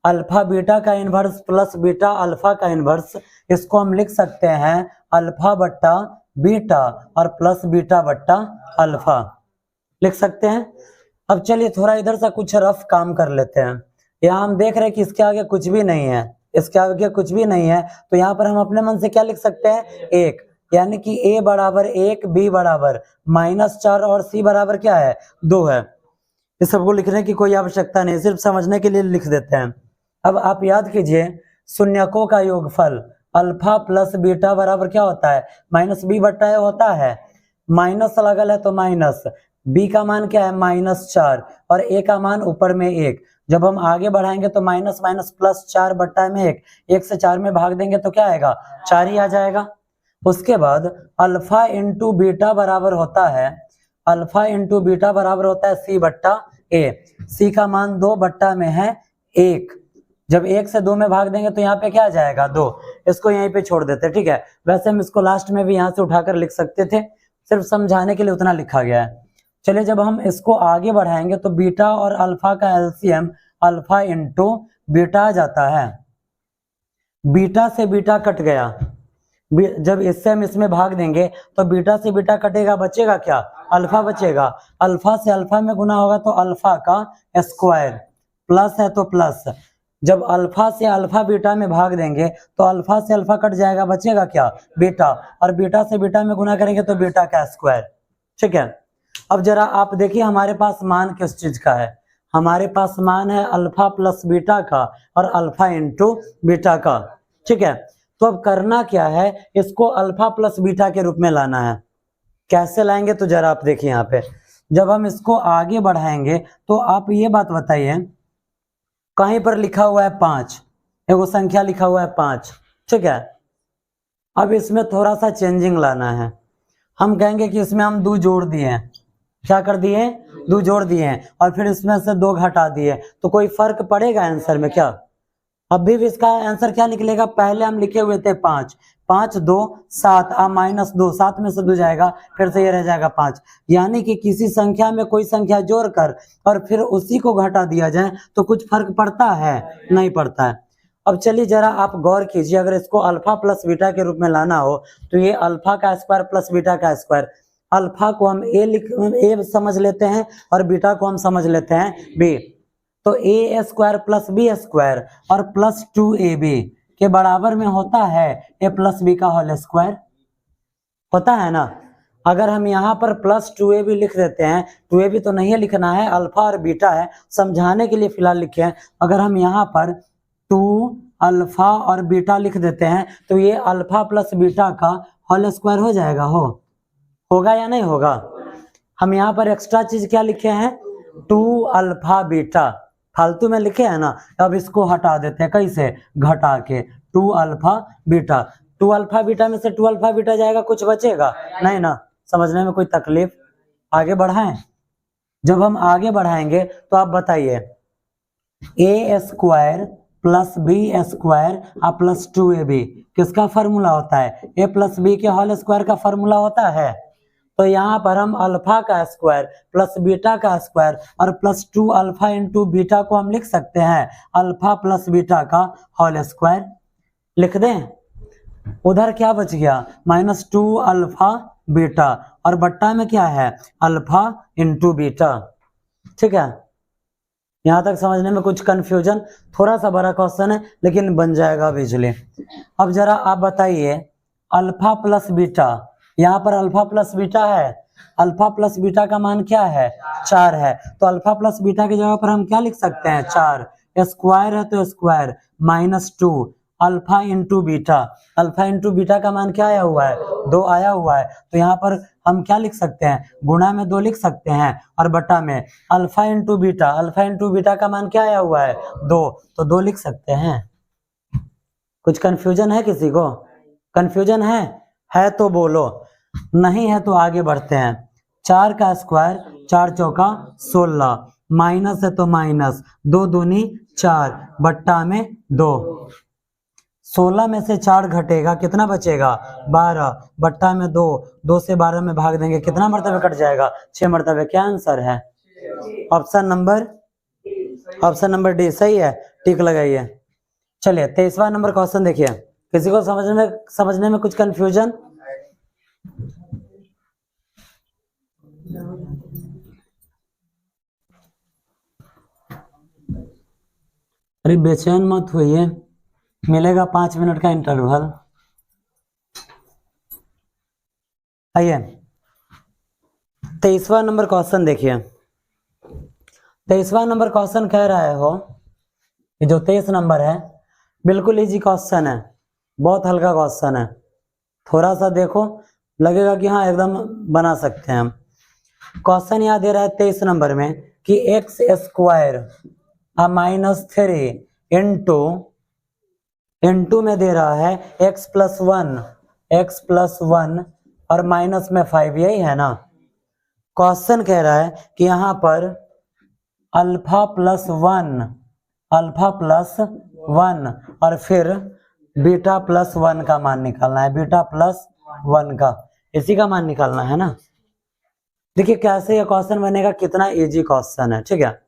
Speaker 1: अल्फा बीटा का इनवर्स प्लस बीटा अल्फा का इनवर्स, इसको हम लिख सकते हैं अल्फा बट्टा बीटा और प्लस बीटा बट्टा अल्फा, लिख सकते हैं। अब चलिए थोड़ा इधर से कुछ रफ काम कर लेते हैं। यहाँ हम देख रहे हैं कि इसके आगे कुछ भी नहीं है, इसके आगे कुछ भी नहीं है, तो यहाँ पर हम अपने मन से क्या लिख सकते हैं, 1, यानी कि a बराबर 1, b बराबर -4 और c बराबर क्या है, 2 है। इस सबको लिखने की कोई आवश्यकता नहीं, सिर्फ समझने के लिए लिख देते हैं। अब आप याद कीजिए शून्यकों का योगफल अल्फा प्लस बीटा बराबर क्या होता है, माइनस बी बट्टा ए होता है। माइनस लगल है तो माइनस, बी का मान क्या है -4 और ए का मान ऊपर में 1। जब हम आगे बढ़ाएंगे तो माइनस माइनस प्लस 4 बट्टा में 1 से 4 में भाग देंगे तो क्या आएगा, 4 ही आ जाएगा। उसके बाद अल्फा इंटू बीटा बराबर होता है, अल्फा इंटू बीटा बराबर होता है सी बट्टा ए। सी का मान 2 बट्टा में है 1। जब 1 से 2 में भाग देंगे तो यहाँ पे क्या आ जाएगा 2। इसको यहीं पे छोड़ देते, ठीक है। वैसे हम इसको लास्ट में भी यहाँ से उठाकर लिख सकते थे, सिर्फ समझाने के लिए उतना लिखा गया है। चलिए जब हम इसको आगे बढ़ाएंगे तो बीटा और अल्फा का एलसीएम अल्फा इंटू बीटा आ जाता है। बीटा से बीटा कट गया, जब इससे हम इसमें भाग देंगे तो बीटा से बीटा कटेगा, बचेगा क्या, अल्फा बचेगा। अल्फा से अल्फा में गुना होगा तो अल्फा का स्क्वायर, प्लस है तो प्लस। जब अल्फा से अल्फा बीटा में भाग देंगे तो अल्फा से अल्फा कट जाएगा, बचेगा क्या, बीटा, और बीटा से बीटा में गुना करेंगे तो बीटा का स्क्वायर, ठीक है। अब जरा आप देखिए हमारे पास मान किस चीज का है, हमारे पास मान है अल्फा प्लस बीटा का और अल्फा इंटू बीटा का, ठीक है। तो अब करना क्या है, इसको अल्फा प्लस बीटा के रूप में लाना है। कैसे लाएंगे तो जरा आप देखिए यहाँ पे, जब हम इसको आगे बढ़ाएंगे तो आप ये बात बताइए, कहीं पर लिखा हुआ है 5, एगो संख्या लिखा हुआ है 5, ठीक है। अब इसमें थोड़ा सा चेंजिंग लाना है। हम कहेंगे कि इसमें हम 2 जोड़ दिए हैं, क्या कर दिए, 2 जोड़ दिए हैं, और फिर इसमें से 2 घटा दिए, तो कोई फर्क पड़ेगा आंसर में क्या, अभी भी इसका आंसर क्या निकलेगा। पहले हम लिखे हुए थे 5, 5 2 7 -2, 7 में से 2 जाएगा, फिर से ये रह जाएगा 5। यानी कि किसी संख्या में कोई संख्या जोड़कर और फिर उसी को घटा दिया जाए तो कुछ फर्क पड़ता है, नहीं पड़ता है। अब चलिए जरा आप गौर कीजिए, अगर इसको अल्फा प्लस बीटा के रूप में लाना हो तो ये अल्फा का स्क्वायर प्लस बीटा का स्क्वायर, अल्फा को हम ए समझ लेते हैं और बीटा को हम समझ लेते हैं बी, तो ए स्क्वायर प्लस बी स्क्वायर और प्लस 2ab के बराबर में होता है ए प्लस बी का होल स्क्वायर, होता है ना। अगर हम यहाँ पर प्लस 2ab लिख देते हैं, 2ab तो नहीं लिखना है, अल्फा और बीटा है, समझाने के लिए फिलहाल लिखे हैं। अगर हम यहाँ पर 2 अल्फा और बीटा लिख देते हैं तो ये अल्फा प्लस बीटा का होल स्क्वायर हो जाएगा, होगा या नहीं होगा। हम यहाँ पर एक्स्ट्रा चीज क्या लिखे हैं, 2 अल्फा बीटा, फालतू में लिखे हैं ना। अब इसको हटा देते हैं, कैसे, घटा के, 2 अल्फा बीटा, 2 अल्फा बीटा में से 2 अल्फा बीटा जाएगा, कुछ बचेगा नहीं ना। समझने में कोई तकलीफ, आगे बढ़ाएं। जब हम आगे बढ़ाएंगे तो आप बताइए, ए स्क्वायर प्लस बी स्क्वायर और प्लस 2ab किसका फॉर्मूला होता है, ए प्लस बी के होल स्क्वायर का फॉर्मूला होता है। तो यहाँ पर हम अल्फा का स्क्वायर प्लस बीटा का स्क्वायर और प्लस 2 अल्फा इंटू बीटा को हम लिख सकते हैं अल्फा प्लस बीटा का होल स्क्वायर, लिख दें। उधर क्या बच गया, -2 अल्फा बीटा, और बट्टा में क्या है, अल्फा इंटू बीटा, ठीक है। यहाँ तक समझने में कुछ कंफ्यूजन, थोड़ा सा बड़ा क्वेश्चन है लेकिन बन जाएगा बिजली। अब जरा आप बताइए, अल्फा प्लस बीटा, यहाँ पर अल्फा प्लस बीटा है, अल्फा प्लस बीटा का मान क्या है, 4 है, तो अल्फा प्लस बीटा की जगह पर हम क्या लिख सकते हैं, 4, स्क्वायर है तो square -2 alpha into beta, alpha into beta का मान क्या आया हुआ है, 2 आया हुआ है, तो यहाँ पर हम क्या लिख सकते हैं, गुणा में 2 लिख सकते हैं, और बटा में alpha into beta, alpha into beta का मान क्या आया हुआ है, 2, तो 2 लिख सकते हैं। कुछ कंफ्यूजन है किसी को, कंफ्यूजन है तो बोलो, नहीं है तो आगे बढ़ते हैं। 4 का स्क्वायर 4 चौका 16, माइनस है तो माइनस, 2 दूनी 4 बट्टा में 2, 16 में से 4 घटेगा, कितना बचेगा, 12 बट्टा में 2, 2 से 12 में भाग देंगे, कितना मरतबे कट जाएगा, 6 मरतबे। क्या आंसर है, ऑप्शन नंबर डी सही है, टिक लगाइए। चलिए 23वां नंबर क्वेश्चन देखिए, किसी को समझने में कुछ कंफ्यूजन, अरे बेचैन मत होइए, मिलेगा 5 मिनट का इंटरवल। आइए 23वां नंबर क्वेश्चन देखिए। 23वां नंबर क्वेश्चन कह रहा है, ये जो 23 नंबर है बिल्कुल इजी क्वेश्चन है, बहुत हल्का क्वेश्चन है, थोड़ा सा देखो लगेगा कि हाँ एकदम बना सकते हैं हम। क्वेश्चन यहाँ दे रहा है 23 नंबर में कि एक्स स्क्वायर -3 इंटू में दे रहा है x+1 और माइनस में 5, यही है ना। क्वेश्चन कह रहा है कि यहाँ पर अल्फा+1 और फिर β+1 का मान निकालना है, β+1 का, इसी का मान निकालना है ना। देखिए कैसे ये क्वेश्चन बनेगा, कितना इजी क्वेश्चन है, ठीक है।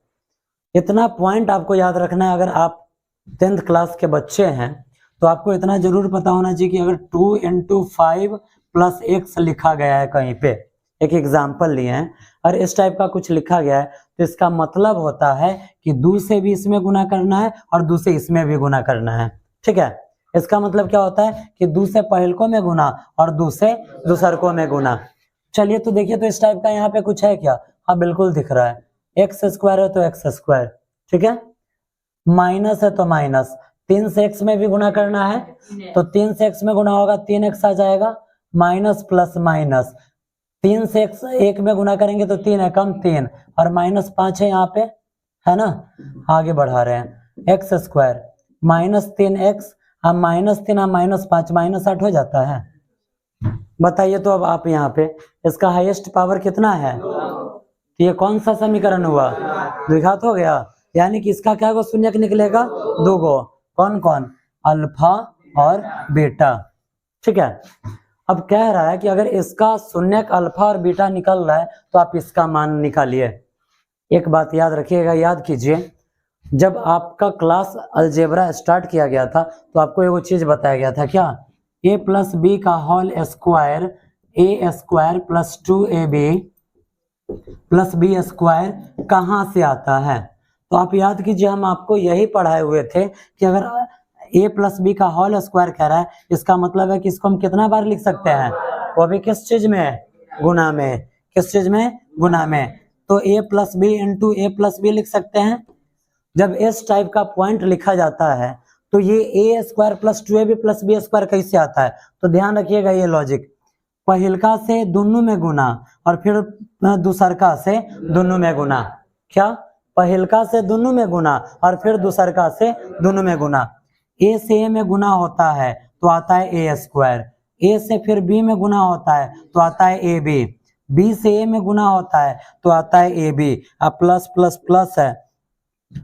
Speaker 1: इतना पॉइंट आपको याद रखना है, अगर आप 10th क्लास के बच्चे हैं तो आपको इतना जरूर पता होना चाहिए कि अगर 2 × 5 + x लिखा गया है कहीं पे, एक एग्जाम्पल लिए हैं और इस टाइप का कुछ लिखा गया है, तो इसका मतलब होता है कि 2 से भी इसमें गुना करना है और 2 से इसमें भी गुना करना है, ठीक है। इसका मतलब क्या होता है कि 2 से पहलकों में गुना और 2 से दूसरकों में गुना। चलिए तो देखिए, तो इस टाइप का यहाँ पे कुछ है क्या? हाँ बिल्कुल दिख रहा है, x² है तो x², ठीक है। माइनस है तो माइनस, 3 से x में भी गुना करना है तो 3 से x में गुना होगा 3x आ जाएगा, माइनस प्लस माइनस, 3 से x 1 में गुना करेंगे तो 3 है कम 3 और -5 है यहाँ पे, है ना। आगे बढ़ा रहे हैं, x² -3x, हम -3 हम -5 -8 हो जाता है। बताइए तो अब आप यहाँ पे इसका हाईएस्ट पावर कितना है? तो ये कौन सा समीकरण हुआ? द्विघात हो गया, यानी कि इसका क्या शून्यक निकलेगा? 2 गो, कौन कौन? अल्फा और बीटा, ठीक है। अब कह रहा है कि अगर इसका शून्यक अल्फा और बीटा निकल रहा है तो आप इसका मान निकालिए। एक बात याद रखिएगा, याद कीजिए, जब आपका क्लास अलजेब्रा स्टार्ट किया गया था तो आपको एगो चीज बताया गया था, क्या? a + b का whole square a² + 2ab + b² कहाँ से आता है? तो आप याद कीजिए, हम आपको यही पढ़ाए हुए थे कि अगर a + b का होल स्क्वायर कह रहा है, इसका मतलब है कि इसको हम कितना बार लिख सकते हैं? वो भी किस चीज में? गुना में। किस चीज में? गुना में। तो a + b × a + b लिख सकते हैं। जब इस टाइप का पॉइंट लिखा जाता है तो ये a² + 2ab + b² कैसे आता है? तो ध्यान रखिएगा ये लॉजिक, पहिलका से दोनों में गुना और फिर दूसरका से दोनों में गुना। क्या? पहिलका से दोनों में गुना और फिर दूसरका से दोनों में गुना। a से a में गुना होता है तो आता है a², a से फिर b में गुना होता है तो आता है ab, b से a में गुना होता है तो आता है ab, अब प्लस प्लस प्लस है,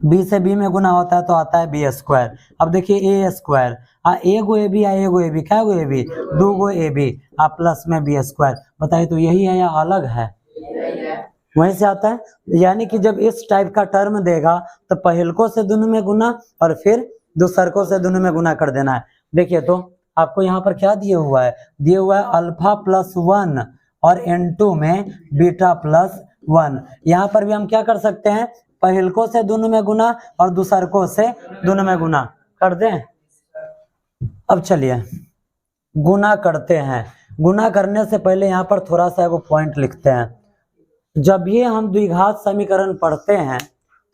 Speaker 1: b से b में गुना होता है तो आता है b²। अब देखिए a², एगो ab एगो ab, क्या गो ab? 2 गो ab, प्लस में b²। बताइए तो यही है या अलग है? वहीं से आता है, यानी कि जब इस टाइप का टर्म देगा तो पहलकों से दोनों में गुना और फिर दूसरकों से दोनों में गुना कर देना है। देखिए तो आपको यहाँ पर क्या दिया हुआ है? दिया हुआ है α+1 और n2 में β+1। यहाँ पर भी हम क्या कर सकते हैं? पहलकों से दोनों में गुना और दूसरकों से दोनों में गुना कर दें। अब चलिए गुना करते हैं। गुना करने से पहले यहाँ पर थोड़ा सा एगो पॉइंट लिखते हैं। जब ये हम द्विघात समीकरण पढ़ते हैं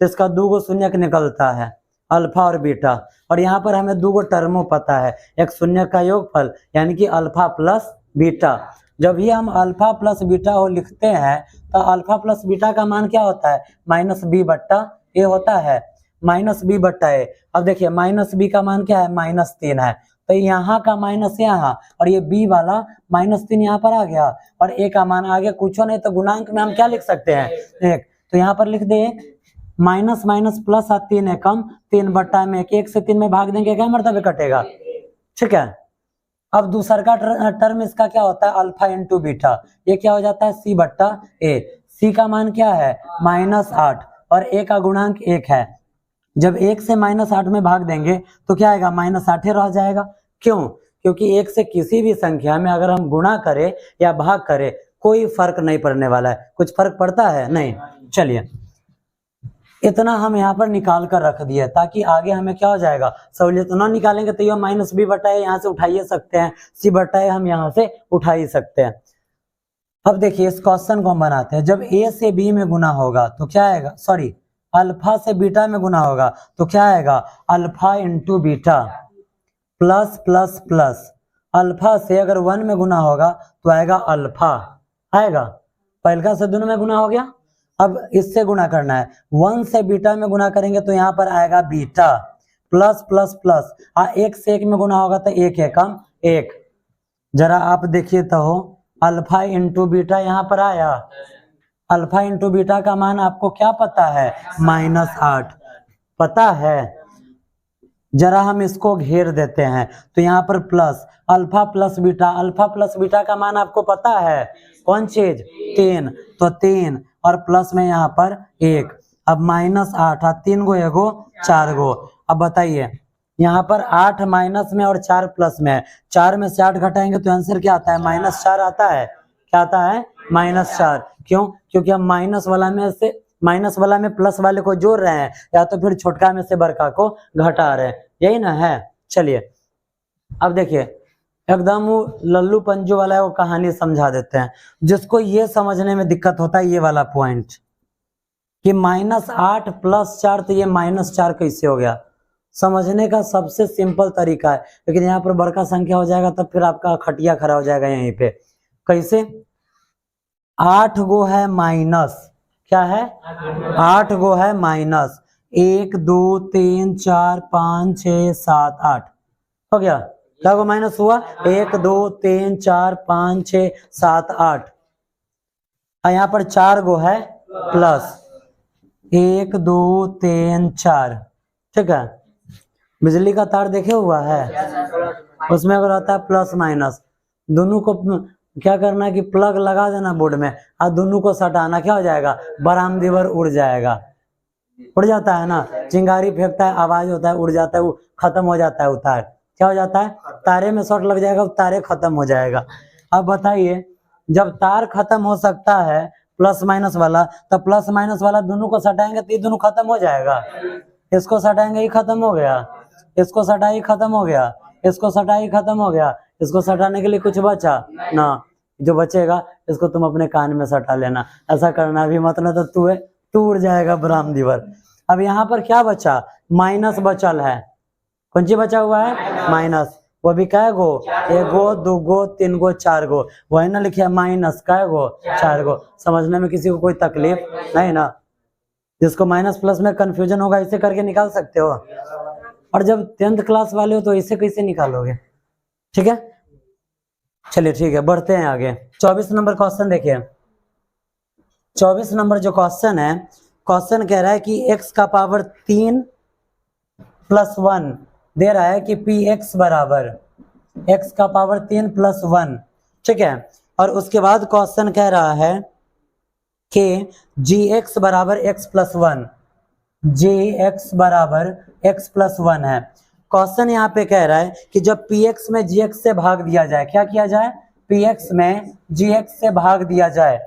Speaker 1: तो इसका 2 गो शून्यक निकलता है, अल्फा और बीटा, और यहाँ पर हमें 2 गो टर्मों पता है, एक शून्य का योगफल यानी कि अल्फा प्लस बीटा। जब ये हम अल्फा प्लस बीटा हो लिखते हैं तो अल्फा प्लस बीटा का मान क्या होता है? -b/a होता है, -b/a। अब देखिए -b का मान क्या है? -3 है, तो यहाँ का माइनस यहाँ और ये b वाला -3 यहाँ पर आ गया और a का मान आ गया, कुछ नहीं तो गुणांक में हम क्या लिख सकते हैं? 1। तो यहाँ पर लिख दे माइनस माइनस प्लस 3 है कम 3/1, 1 से 3 में भाग देंगे क्या मरतबे कटेगा, ठीक है। अब दूसरा का टर्म इसका क्या होता है? अल्फा × बीटा, ये क्या हो जाता है? c/a। c का मान क्या है? -8 और a का गुणांक 1 है। जब 1 से -8 में भाग देंगे तो क्या आएगा? -8 रह जाएगा। क्यों? क्योंकि 1 से किसी भी संख्या में अगर हम गुणा करें या भाग करें कोई फर्क नहीं पड़ने वाला है। कुछ फर्क पड़ता है? नहीं। चलिए इतना हम यहाँ पर निकाल कर रख दिए ताकि आगे हमें क्या हो जाएगा? सहूलियत। ना निकालेंगे तो ये -b/a यहाँ से उठा ही सकते हैं, c/a हम यहाँ से उठा ही सकते हैं। अब देखिए इस क्वेश्चन को हम बनाते हैं। जब a से b में गुना होगा तो क्या आएगा? सॉरी, अल्फा से बीटा में गुना होगा तो क्या आएगा? Alpha × beta plus plus plus, alpha से अगर 1 में गुना होगा तो आएगा अल्फा, आएगा। पहलका से दोनों में गुना हो गया, अब इससे गुना करना है, 1 से बीटा में गुना करेंगे तो यहाँ पर आएगा बीटा, प्लस प्लस प्लस, 1 से 1 में गुना होगा तो 1 एकम 1। जरा आप देखिए तो हो, अल्फा इंटू बीटा यहाँ पर आया, अल्फा इंटू बीटा का मान आपको क्या पता है, -8 पता है। जरा हम इसको घेर देते हैं तो यहाँ पर plus, alpha plus beta, alpha plus beta का मान आपको पता है, कौन चीज, 3, तो 3 और प्लस में यहाँ पर 1, अब -8, 3 गो एगो 4 गो। अब बताइए यहाँ पर 8 माइनस में और 4 प्लस में है, 4 में से 8 घटाएंगे तो आंसर क्या आता है, -4 आता है, क्या आता है, -4। क्यों, क्योंकि हम माइनस वाला में प्लस वाले को जोड़ रहे हैं, या तो फिर छोटका में से बड़का को घटा रहे हैं, यही ना है। चलिए अब देखिए एकदम लल्लू पंजू वाला है, वो कहानी समझा देते हैं, जिसको ये समझने में दिक्कत होता है ये वाला पॉइंट कि -8 + 4, तो ये -4 कैसे हो गया, समझने का सबसे सिंपल तरीका है, लेकिन यहाँ पर बड़का संख्या हो जाएगा तब फिर आपका खटिया खड़ा हो जाएगा यहीं पे। कैसे, 8 गो है माइनस, क्या है, 8 गो है माइनस, 1 2 3 4 5 6 7 8 हो गया, क्या गो माइनस हुआ, 1 2 3 4 5 6 7 8, और यहाँ पर 4 गो है प्लस, 1 2 3 4, ठीक है। बिजली का तार देखे हुआ है, उसमें अगर होता है प्लस माइनस, दोनों को क्या करना है कि प्लग लगा देना बोर्ड में और दोनों को सटाना, क्या हो जाएगा, बरामदीवर उड़ जाएगा, उड़ जाता है ना, चिंगारी फेंकता है, आवाज होता है, उड़ जाता है, वो खत्म हो जाता है, वो तार क्या हो जाता है, तारे में शॉर्ट लग जाएगा, तारे खत्म हो जाएगा। अब बताइए जब तार खत्म हो सकता है प्लस माइनस वाला, तो प्लस माइनस वाला दोनों को सटाएंगे तो ये दोनों खत्म हो जाएगा, इसको सटाएंगे ही खत्म हो गया, इसको सटाई खत्म हो गया, इसको सटाई खत्म हो गया, इसको सटाने के लिए कुछ बचा ना, जो बचेगा इसको तुम अपने कान में सटा लेना, ऐसा करना भी मत, ना तो तू उड़ जाएगा बरामदीवर। अब यहाँ पर क्या बचा, माइनस बचल है, कौन सी बचा हुआ है, माइनस, वो भी कै गो, 1 गो 2 गो 3 गो 4 गो, वही ना लिखे माइनस कै गो 4 गो। समझने में किसी को कोई तकलीफ नहीं ना, जिसको माइनस प्लस में कंफ्यूजन होगा इसे करके निकाल सकते हो, और जब 10th क्लास वाले हो तो इसे कैसे निकालोगे, ठीक है। चलिए ठीक है, बढ़ते हैं आगे। 24 नंबर क्वेश्चन देखिए, 24 नंबर जो क्वेश्चन है, क्वेश्चन कह रहा है कि x का पावर 3 + 1 दे रहा है कि px बराबर x का पावर 3 + 1, ठीक है। और उसके बाद क्वेश्चन कह रहा है कि gx बराबर x + 1, gx बराबर x + 1 है। क्वेश्चन यहाँ पे कह रहा है कि जब px में gx से भाग दिया जाए, क्या किया जाए, px में gx से भाग दिया जाए,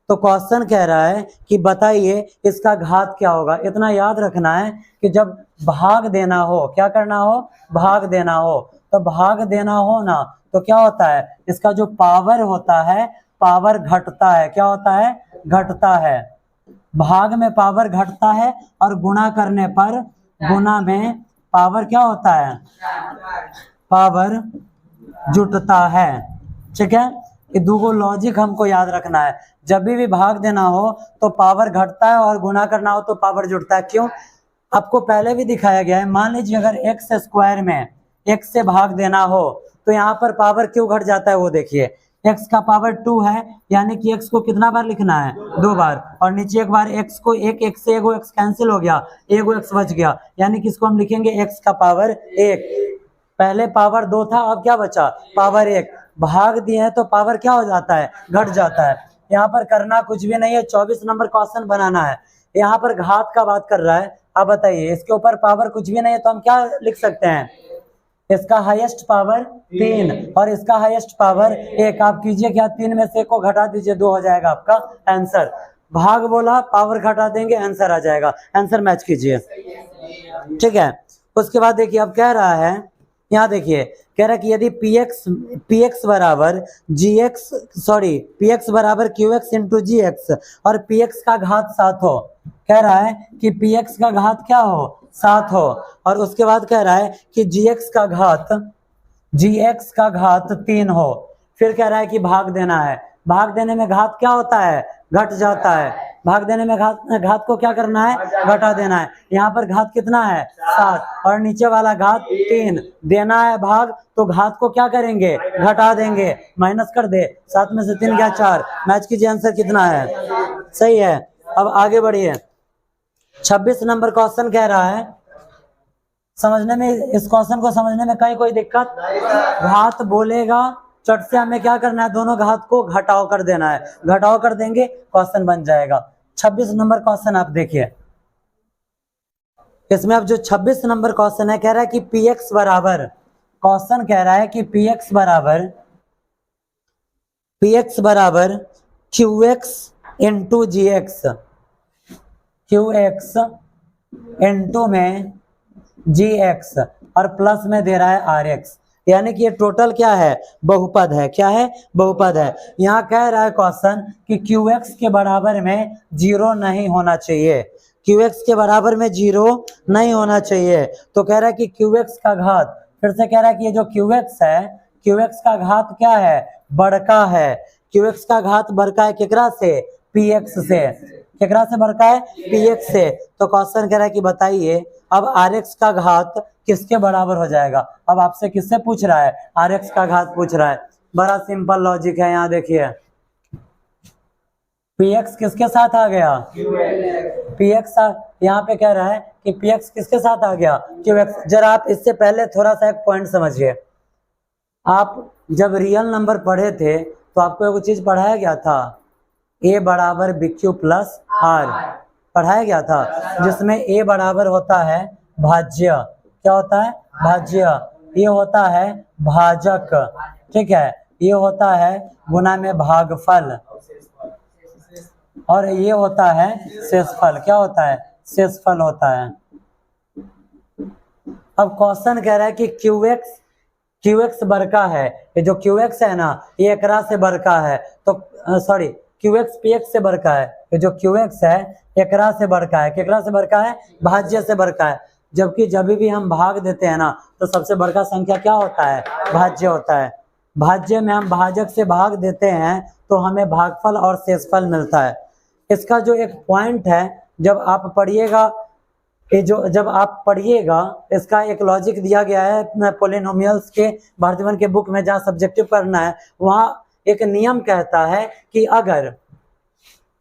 Speaker 1: तो क्वेश्चन कह रहा है कि बताइए इसका घात क्या होगा। इतना याद रखना है कि जब भाग देना हो, क्या करना हो, भाग देना हो, तो भाग देना हो ना तो क्या होता है, इसका जो पावर होता है, पावर घटता है, क्या होता है, घटता है, भाग में पावर घटता है, और गुणा करने पर गुणा में पावर क्या होता है, पावर जुटता है, ठीक है। ये दो लॉजिक हमको याद रखना है, जब भी भाग देना हो तो पावर घटता है, और गुणा करना हो तो पावर जुटता है। क्यों, आपको पहले भी दिखाया गया है, मान लीजिए अगर एक्स स्क्वायर में एक्स से भाग देना हो तो यहाँ पर पावर क्यों घट जाता है, वो देखिए, x का पावर 2 है, यानी कि x को कितना बार लिखना है, 2 बार, और नीचे एक बार x को, एक x से एगो x कैंसिल हो गया, एगो x बच गया, यानी कि इसको हम लिखेंगे x का पावर 1। पहले पावर 2 था, अब क्या बचा, पावर 1, भाग दिए हैं तो पावर क्या हो जाता है, घट जाता है। यहाँ पर करना कुछ भी नहीं है, 24 नंबर क्वेश्चन बनाना है, यहाँ पर घात का बात कर रहा है। अब बताइए इसके ऊपर पावर कुछ भी नहीं है तो हम क्या लिख सकते हैं, इसका हाईएस्ट पावर 3 और इसका हाईएस्ट पावर 1, आप कीजिए क्या, 3 में से 1 को घटा दीजिए, 2 हो जाएगा आपका आंसर। भाग बोला, पावर घटा देंगे, आंसर आ जाएगा, आंसर मैच कीजिए, ठीक है। उसके बाद देखिए अब कह रहा है, यहाँ देखिए कह रहा है कि यदि px बराबर px बराबर qx इंटू gx और px का घात 7 हो, कह रहा है कि px का घात क्या हो, 7 हो, और उसके बाद कह रहा है कि gx का घात gx का घात 3 हो। फिर कह रहा है कि भाग देना है। भाग देने में घात क्या होता है? घट जाता है। भाग देने में घात को क्या करना है? घटा देना है। यहाँ पर घात कितना है? 7 और नीचे वाला घात 3। देना है भाग तो घात को क्या करेंगे? घटा देंगे। माइनस कर दे, 7 में से 3 गया 4। मैच कीजिए, आंसर कितना है? सही है। अब आगे बढ़िए। 26 नंबर क्वेश्चन कह रहा है, समझने में, इस क्वेश्चन को समझने में कहीं कोई दिक्कत? घात बोलेगा, चट से हमें क्या करना है? दोनों घात को घटाव कर देना है। घटाव कर देंगे, क्वेश्चन बन जाएगा। 26 नंबर क्वेश्चन आप देखिए। इसमें अब जो 26 नंबर क्वेश्चन है, कह रहा है कि px बराबर, क्वेश्चन कह रहा है कि px बराबर qx into gx, qx into में gx और प्लस में दे रहा है rx, यानी कि ये टोटल क्या है? बहुपद है। क्या है? बहुपद है। यहाँ कह रहा है क्वेश्चन कि qx के बराबर में 0 नहीं होना चाहिए। qx के बराबर में 0 नहीं होना चाहिए। तो कह रहा है कि qx का घात, फिर से कह रहा है कि ये जो qx है, qx का घात क्या है? बड़का है। qx का घात बड़का है केकरा से? px से। केकरा से बड़का है? px से। तो क्वेश्चन कह रहा है कि बताइए अब rx का घात किसके बराबर हो जाएगा? अब आपसे किससे पूछ रहा है? rx का घात पूछ रहा है। बड़ा सिंपल लॉजिक है। यहाँ देखिए, px किसके साथ आ गया? px यहाँ पे कह रहा है कि px किसके साथ आ गया? qx। जरा आप इससे पहले थोड़ा सा एक पॉइंट समझिए। आप जब रियल नंबर पढ़े थे तो आपको एक चीज पढ़ाया गया था, a बराबर bq प्लस r पढ़ाया गया था, जिसमें a बराबर होता है भाज्य। क्या होता है? भाज्य। ये होता है भाजक, ठीक है। ये होता है गुना में भागफल, और ये होता है शेषफल। क्या होता है? शेषफल होता है। अब क्वेश्चन कह रहा है कि qx बड़का है। ये जो qx है ना, ये एकरा से बड़का है। तो सॉरी, qx px से बड़का है। ये जो qx है एकरा से बड़का है। केकरा से बड़का है? भाज्य से बड़का है। जबकि जब भी हम भाग देते हैं ना, तो सबसे बड़का संख्या क्या होता है? भाज्य होता है। भाज्य में हम भाजक से भाग देते हैं तो हमें भागफल और शेषफल मिलता है। इसका जो एक पॉइंट है, जब आप पढ़िएगा, ये जो जब आप पढ़िएगा, इसका एक लॉजिक दिया गया है पॉलिनोमियल्स के भारतीवन के बुक में, जहाँ सब्जेक्टिव करना है, वहाँ एक नियम कहता है कि अगर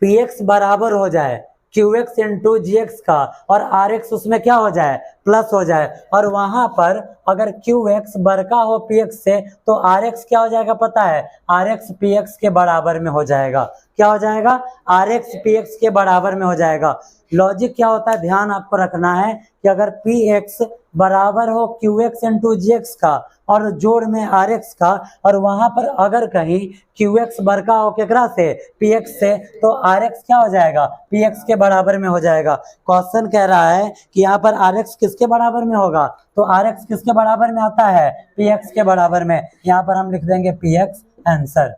Speaker 1: px बराबर हो जाए qx इंटू gx का और rx उसमें क्या हो जाए? प्लस हो जाए, और वहां पर अगर qx बड़का हो px से, तो rx क्या हो जाएगा पता है? rx px के बराबर में हो जाएगा। क्या हो जाएगा? rx px के बराबर में हो जाएगा। लॉजिक क्या होता है, ध्यान आपको रखना है कि अगर px बराबर हो qx इंटू gx का और जोड़ में rx का, और वहां पर अगर कहीं qx बड़का हो केकरा से? px से, तो rx क्या हो जाएगा? px के बराबर में हो जाएगा। क्वेश्चन कह रहा है कि यहाँ पर rx किसके बराबर में होगा? तो rx किसके बराबर में आता है? px के बराबर में। यहाँ पर हम लिख देंगे px आंसर,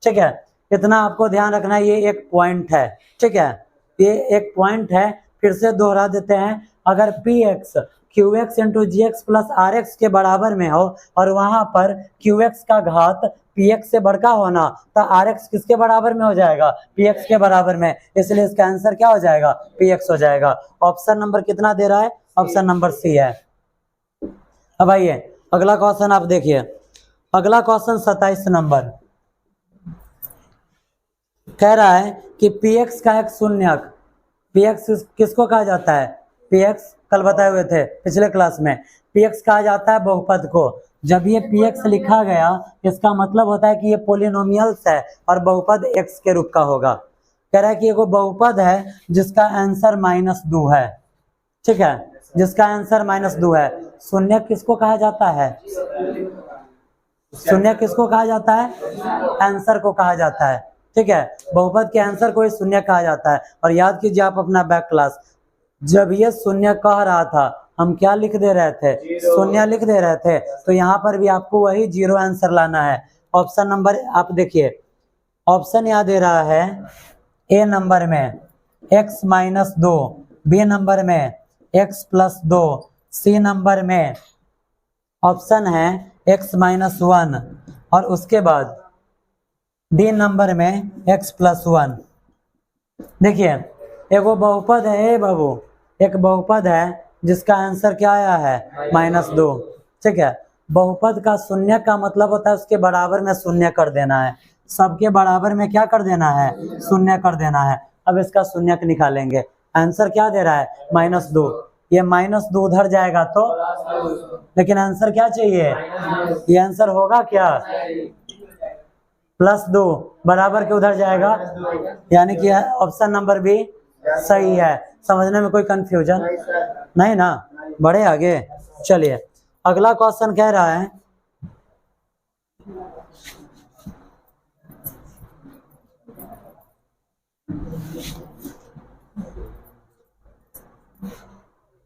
Speaker 1: ठीक है। इतना आपको ध्यान रखना है, ये एक पॉइंट है, ठीक है। ये एक पॉइंट है, फिर से दोहरा देते हैं। अगर px qx into gx plus rx के बराबर में हो और वहां पर qx का घात px से बड़का होना, तो rx किसके बराबर में हो जाएगा? px के बराबर में। इसलिए इसका आंसर क्या हो जाएगा? px हो जाएगा। ऑप्शन नंबर कितना दे रहा है? ऑप्शन नंबर सी है। अब आइए अगला क्वेश्चन आप देखिए। अगला क्वेश्चन 27 नंबर कह रहा है कि px का एक शून्यक, px किसको कहा जाता है? px कल बताए हुए थे पिछले क्लास में, px कहा जाता है बहुपद को। जब ये px लिखा गया, इसका मतलब होता है कि ये पोलिनोमियल्स है और बहुपद x के रूप का होगा। कह रहा है कि ये बहुपद है जिसका आंसर -2 है, ठीक है, जिसका आंसर -2 है। शून्य किसको कहा जाता है? शून्य किसको कहा जाता है? आंसर को कहा जाता है, ठीक है। बहुपद के आंसर को ही शून्य कहा जाता है। और याद कीजिए आप अपना बैक क्लास, जब ये शून्य कह रहा था, हम क्या लिख दे रहे थे? शून्य लिख दे रहे थे। तो यहाँ पर भी आपको वही 0 आंसर लाना है। ऑप्शन नंबर आप देखिए, ऑप्शन यहाँ दे रहा है ए नंबर में x-2, बी नंबर में x+2, सी नंबर में ऑप्शन है x माइनस 1 और उसके बाद डी नंबर में x प्लस 1। देखिए एक वो बहुपद है बाबू, एक बहुपद है जिसका आंसर क्या आया है -2। ठीक है, बहुपद का शून्य का मतलब होता है उसके बराबर में शून्य कर देना है, सबके बराबर में क्या कर देना है, शून्य कर देना है। अब इसका शून्य निकालेंगे, आंसर क्या दे रहा है -2, ये -2 उधर जाएगा तो, लेकिन आंसर क्या चाहिए, ये आंसर होगा क्या +2 बराबर के उधर जाएगा, यानी कि ऑप्शन नंबर बी सही है। समझने में कोई कंफ्यूजन नहीं ना, बढ़े आगे। चलिए अगला क्वेश्चन कह रहा है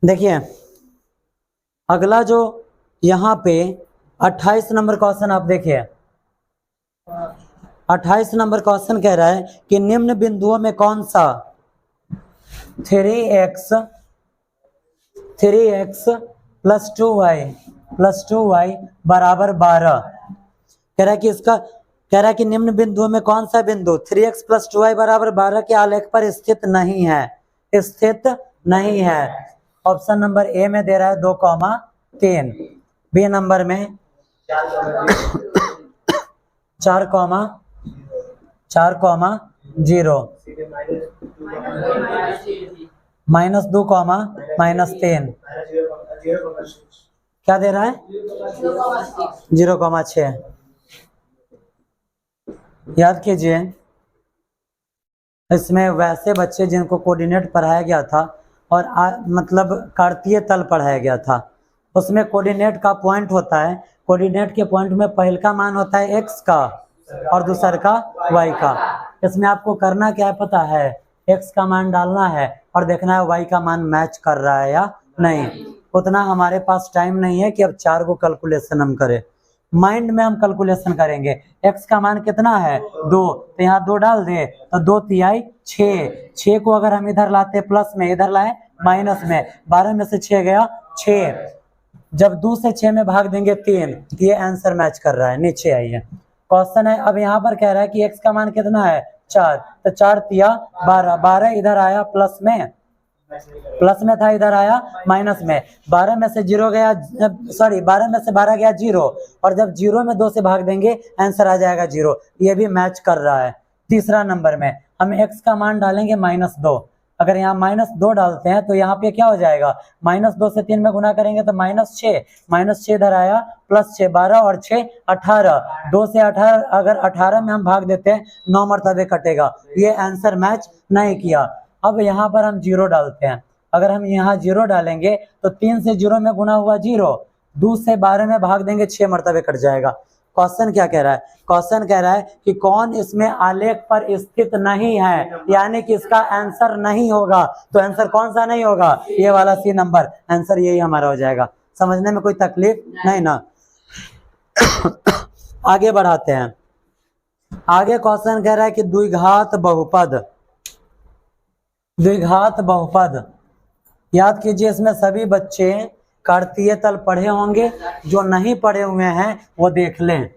Speaker 1: देखिए अगला जो यहाँ पे 28 नंबर क्वेश्चन आप देखिए, 28 नंबर क्वेश्चन कह रहा है कि निम्न बिंदुओं में कौन सा 3x प्लस 2y बराबर 12, कह रहा है कि इसका, कह रहा है कि निम्न बिंदुओं में कौन सा बिंदु 3x प्लस 2y बराबर 12 के आलेख पर स्थित नहीं है, स्थित नहीं है। ऑप्शन नंबर ए में दे रहा है 2,3, बी नंबर में 4,0, -2, -3, क्या दे रहा है 0,6। याद कीजिए इसमें वैसे बच्चे जिनको कोऑर्डिनेट पढ़ाया गया था और मतलब कार्तीय तल पढ़ाया गया था, उसमें कोऑर्डिनेट का पॉइंट होता है, कोऑर्डिनेट के पॉइंट में पहल का मान होता है x का और दूसर का y का। इसमें आपको करना क्या है पता है, x का मान डालना है और देखना है y का मान मैच कर रहा है या नहीं। उतना हमारे पास टाइम नहीं है कि अब 4 को कैलकुलेशन हम करें, माइंड में हम कैलकुलेशन करेंगे। x का मान कितना है 2, तो यहाँ 2 डाल दे तो 2 तिहाई 6 को अगर हम इधर लाते प्लस में, इधर लाए माइनस में, 12 में से 6 गया 6, जब 2 से 6 में भाग देंगे 3, ये आंसर मैच कर रहा है, नीचे आइए क्वेश्चन है। अब यहाँ पर कह रहा है कि x का मान कितना है 4, तो 4 तिया 12, 12 इधर आया प्लस में था, इधर आया माइनस में, 12 में से 0 गया, सॉरी 12 में से 12 गया 0, और जब 0 में 2 से भाग देंगे आंसर आ जाएगा 0, ये भी मैच कर रहा है। तीसरा नंबर में हम x का मान डालेंगे -2, अगर यहाँ -2 डालते हैं तो यहाँ पे क्या हो जाएगा, -2 से 3 में गुना करेंगे तो -6 इधर आया +6, 12 और 6 18, 2 से 18, अगर 18 में हम भाग देते हैं 9 मरतबे कटेगा, ये आंसर मैच नहीं किया। अब यहाँ पर हम 0 डालते हैं, अगर हम यहाँ 0 डालेंगे तो 3 से 0 में गुना हुआ 0, 2 से 12 में भाग देंगे 6 मरतबे कट जाएगा। क्वेश्चन क्या कह रहा है, क्वेश्चन कह रहा है कि कौन इसमें आलेख पर स्थित नहीं है, यानी कि इसका आंसर नहीं होगा, तो आंसर कौन सा नहीं होगा, ये वाला सी नंबर, आंसर यही हमारा हो जाएगा। समझने में कोई तकलीफ नहीं ना। आगे बढ़ाते हैं, आगे क्वेश्चन कह रहा है कि द्विघात बहुपद, याद कीजिए इसमें सभी बच्चे कार्तीय तल पढ़े होंगे, जो नहीं पढ़े हुए हैं वो देख लें।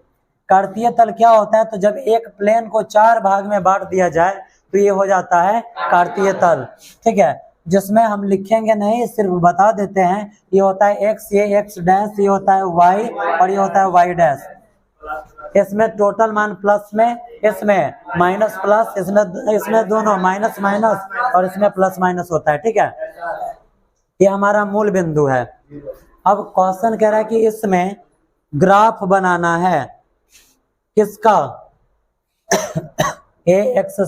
Speaker 1: कार्तीय तल क्या होता है, तो जब एक प्लेन को 4 भाग में बांट दिया जाए तो ये हो जाता है कार्तीय तल, ठीक है, जिसमें हम लिखेंगे नहीं, सिर्फ बता देते हैं, ये होता है x, ये x डैश, ये होता है y और ये होता है y डैश। इसमें टोटल मान प्लस में, इसमें माइनस प्लस, इसमें दोनों माइनस और इसमें प्लस माइनस होता है, ठीक है, ये हमारा मूल बिंदु है। अब क्वेश्चन कह रहा है कि इसमें ग्राफ बनाना है किसका, ax²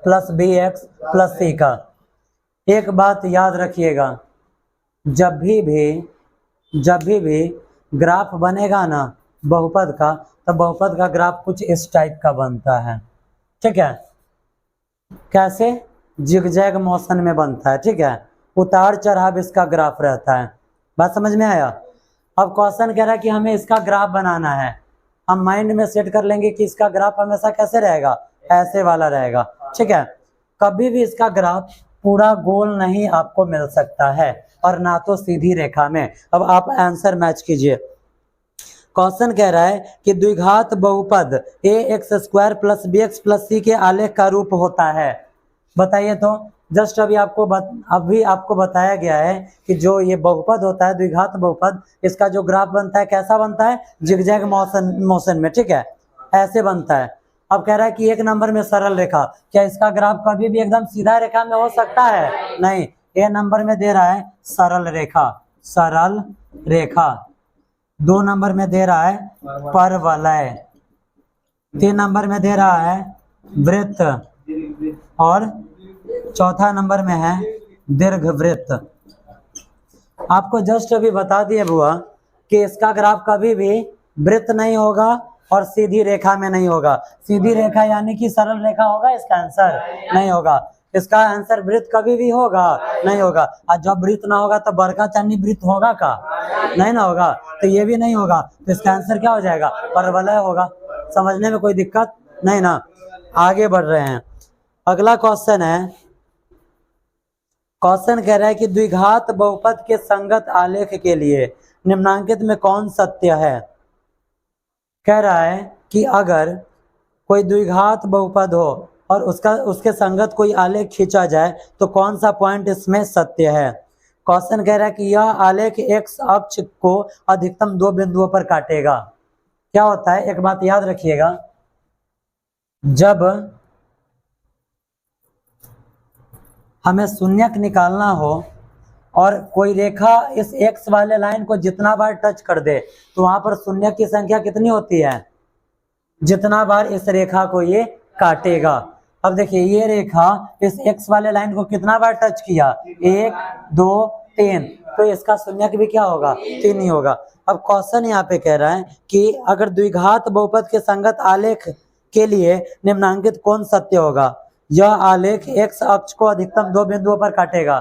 Speaker 1: + bx + c का। एक बात याद रखिएगा, जब भी ग्राफ बनेगा ना बहुपद का, तो बहुपद का ग्राफ कुछ इस टाइप का बनता है, ठीक है, कैसे, जिगजैग मोशन में बनता है, ठीक है, उतार चढ़ाव इसका ग्राफ रहता है। बात समझ में आया। अब क्वेश्चन कह रहा है कि हमें इसका ग्राफ बनाना है, हम माइंड में सेट कर लेंगे कि इसका ग्राफ हमेशा कैसे रहेगा, ऐसे वाला रहेगा, ठीक है, कभी भी इसका ग्राफ पूरा गोल नहीं आपको मिल सकता है और ना तो सीधी रेखा में। अब आप आंसर मैच कीजिए, क्वेश्चन कह रहा है कि द्विघात बहुपद ax² plus bx plus c के आलेख का रूप होता है। बताइए तो, जस्ट अभी आपको बताया गया है कि जो ये बहुपद होता है द्विघात बहुपद, इसका जो ग्राफ बनता है कैसा बनता है, जिगजैग मोशन में, ठीक है, ऐसे बनता है। अब कह रहा है कि 1 नंबर में सरल रेखा, क्या इसका ग्राफ कभी भी एकदम सीधा रेखा में हो सकता है? नहीं। ए नंबर में दे रहा है सरल रेखा, सरल रेखा। 2 नंबर में दे रहा है परवलय, 3 नंबर में दे रहा है वृत्त, और चौथा नंबर में है दीर्घवृत्त। आपको जस्ट अभी बता दिए बुआ कि इसका ग्राफ कभी भी वृत्त नहीं होगा और सीधी रेखा में नहीं होगा। सीधी रेखा यानी कि सरल रेखा होगा इसका आंसर? नहीं होगा। इसका आंसर वृत्त कभी भी होगा? नहीं होगा। और जब वृत्त ना होगा तो बरका चांदी वृत्त होगा का? नहीं ना होगा। तो ये भी नहीं होगा, तो इसका आंसर क्या हो जाएगा? परवलय होगा। समझने में कोई दिक्कत नहीं ना? आगे बढ़ रहे हैं। अगला क्वेश्चन है, क्वेश्चन कह रहा है कि द्विघात बहुपद के संगत आलेख के लिए निम्नांकित में कौन सत्य है? कह रहा है कि अगर कोई द्विघात बहुपद हो और उसके संगत कोई आलेख खींचा जाए तो कौन सा पॉइंट इसमें सत्य है? क्वेश्चन कह रहा है कि यह आलेख एक्स अक्ष को अधिकतम 2 बिंदुओं पर काटेगा। क्या होता है, एक बात याद रखिएगा, जब हमें शून्यक निकालना हो और कोई रेखा इस एक्स वाले लाइन को जितना बार टच कर दे तो वहां पर शून्यक की संख्या कितनी होती है? जितना बार इस रेखा को ये काटेगा। अब देखिए ये रेखा इस एक्स वाले लाइन को कितना बार टच किया? 1 2 3, तो इसका शून्यक भी क्या होगा? 3 ही होगा। अब क्वेश्चन यहाँ पे कह रहा है कि अगर द्विघात बहुपद के संगत आलेख के लिए निम्नांकित कौन सत्य होगा? यह आलेख एक्स अक्ष को अधिकतम 2 बिंदुओं पर काटेगा।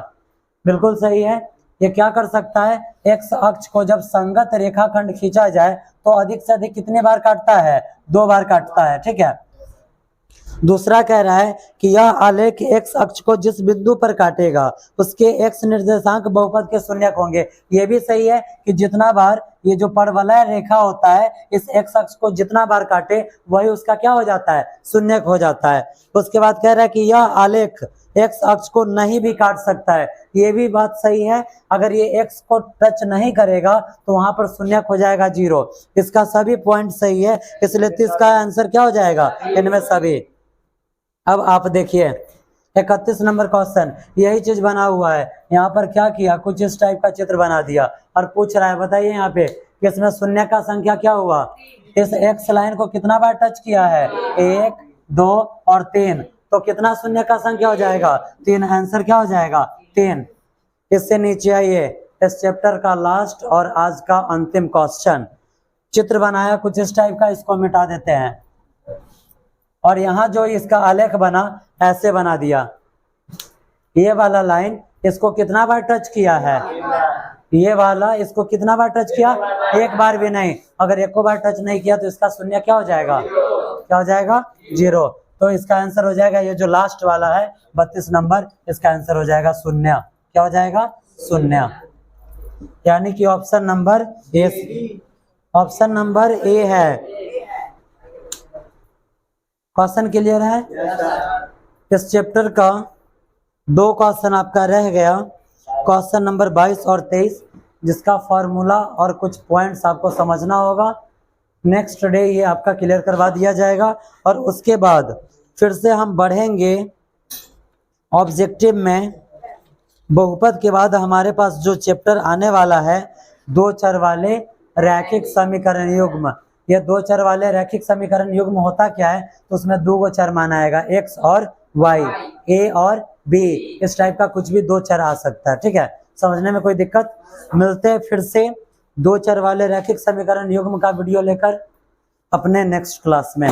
Speaker 1: बिल्कुल सही है। ये क्या कर सकता है? एक्स अक्ष को जब संगत रेखाखंड खींचा जाए तो अधिक से अधिक कितने बार काटता है? 2 बार काटता है, ठीक है। दूसरा कह रहा है कि यह आलेख एक्स अक्ष को जिस बिंदु पर काटेगा उसके एक्स निर्देशांक बहुपद के शून्यक होंगे। ये भी सही है कि जितना बार ये जो परवलय रेखा होता है इस एक्स अक्ष को जितना बार काटे वही उसका क्या हो जाता है? शून्यक हो जाता है। उसके बाद कह रहा है कि यह आलेख एक्स अक्ष को नहीं भी काट सकता है। ये भी बात सही है। अगर ये एक्स को टच नहीं करेगा तो वहां पर शून्यक हो जाएगा 0। इसका सभी पॉइंट सही है, इसलिए इसका आंसर क्या हो जाएगा? इनमें सभी। अब आप देखिए 31 नंबर क्वेश्चन, यही चीज बना हुआ है। यहाँ पर क्या किया, कुछ इस टाइप का चित्र बना दिया और पूछ रहा है, बताइए यहाँ पे कि इसमें शून्य का संख्या क्या हुआ? इस एक्स लाइन को कितना बार टच किया है? 1 2 और 3, तो कितना शून्य का संख्या हो जाएगा? 3। आंसर क्या हो जाएगा? 3। इससे नीचे आइए, इस चैप्टर का लास्ट और आज का अंतिम क्वेश्चन। चित्र बनाया कुछ इस टाइप का, इसको मिटा देते हैं और यहाँ जो इसका आलेख बना ऐसे बना दिया। ये वाला लाइन इसको कितना बार टच किया है? ये वाला इसको कितना बार टच किया? 1 बार भी नहीं। अगर 1 बार टच नहीं किया तो इसका शून्य क्या हो जाएगा? क्या हो जाएगा? 0। तो इसका आंसर हो जाएगा ये जो लास्ट वाला है 32 नंबर, इसका आंसर हो जाएगा 0। क्या हो जाएगा? 0। यानी कि ऑप्शन नंबर ए है। क्वेश्चन क्लियर है? इस चैप्टर का 2 क्वेश्चन आपका रह गया, क्वेश्चन नंबर 22 और 23, जिसका फॉर्मूला और कुछ पॉइंट्स आपको समझना होगा। नेक्स्ट डे ये आपका क्लियर करवा दिया जाएगा और उसके बाद फिर से हम बढ़ेंगे ऑब्जेक्टिव में। बहुपद के बाद हमारे पास जो चैप्टर आने वाला है 2 चर वाले रैखिक समीकरण युग्म। ये 2 चर वाले रैखिक समीकरण युग्म होता क्या है? तो उसमें 2 चर माना आएगा, x और y, a और b, इस टाइप का कुछ भी 2 चर आ सकता है, ठीक है। समझने में कोई दिक्कत? मिलते हैं फिर से 2 चर वाले रैखिक समीकरण युग्म का वीडियो लेकर अपने नेक्स्ट क्लास में।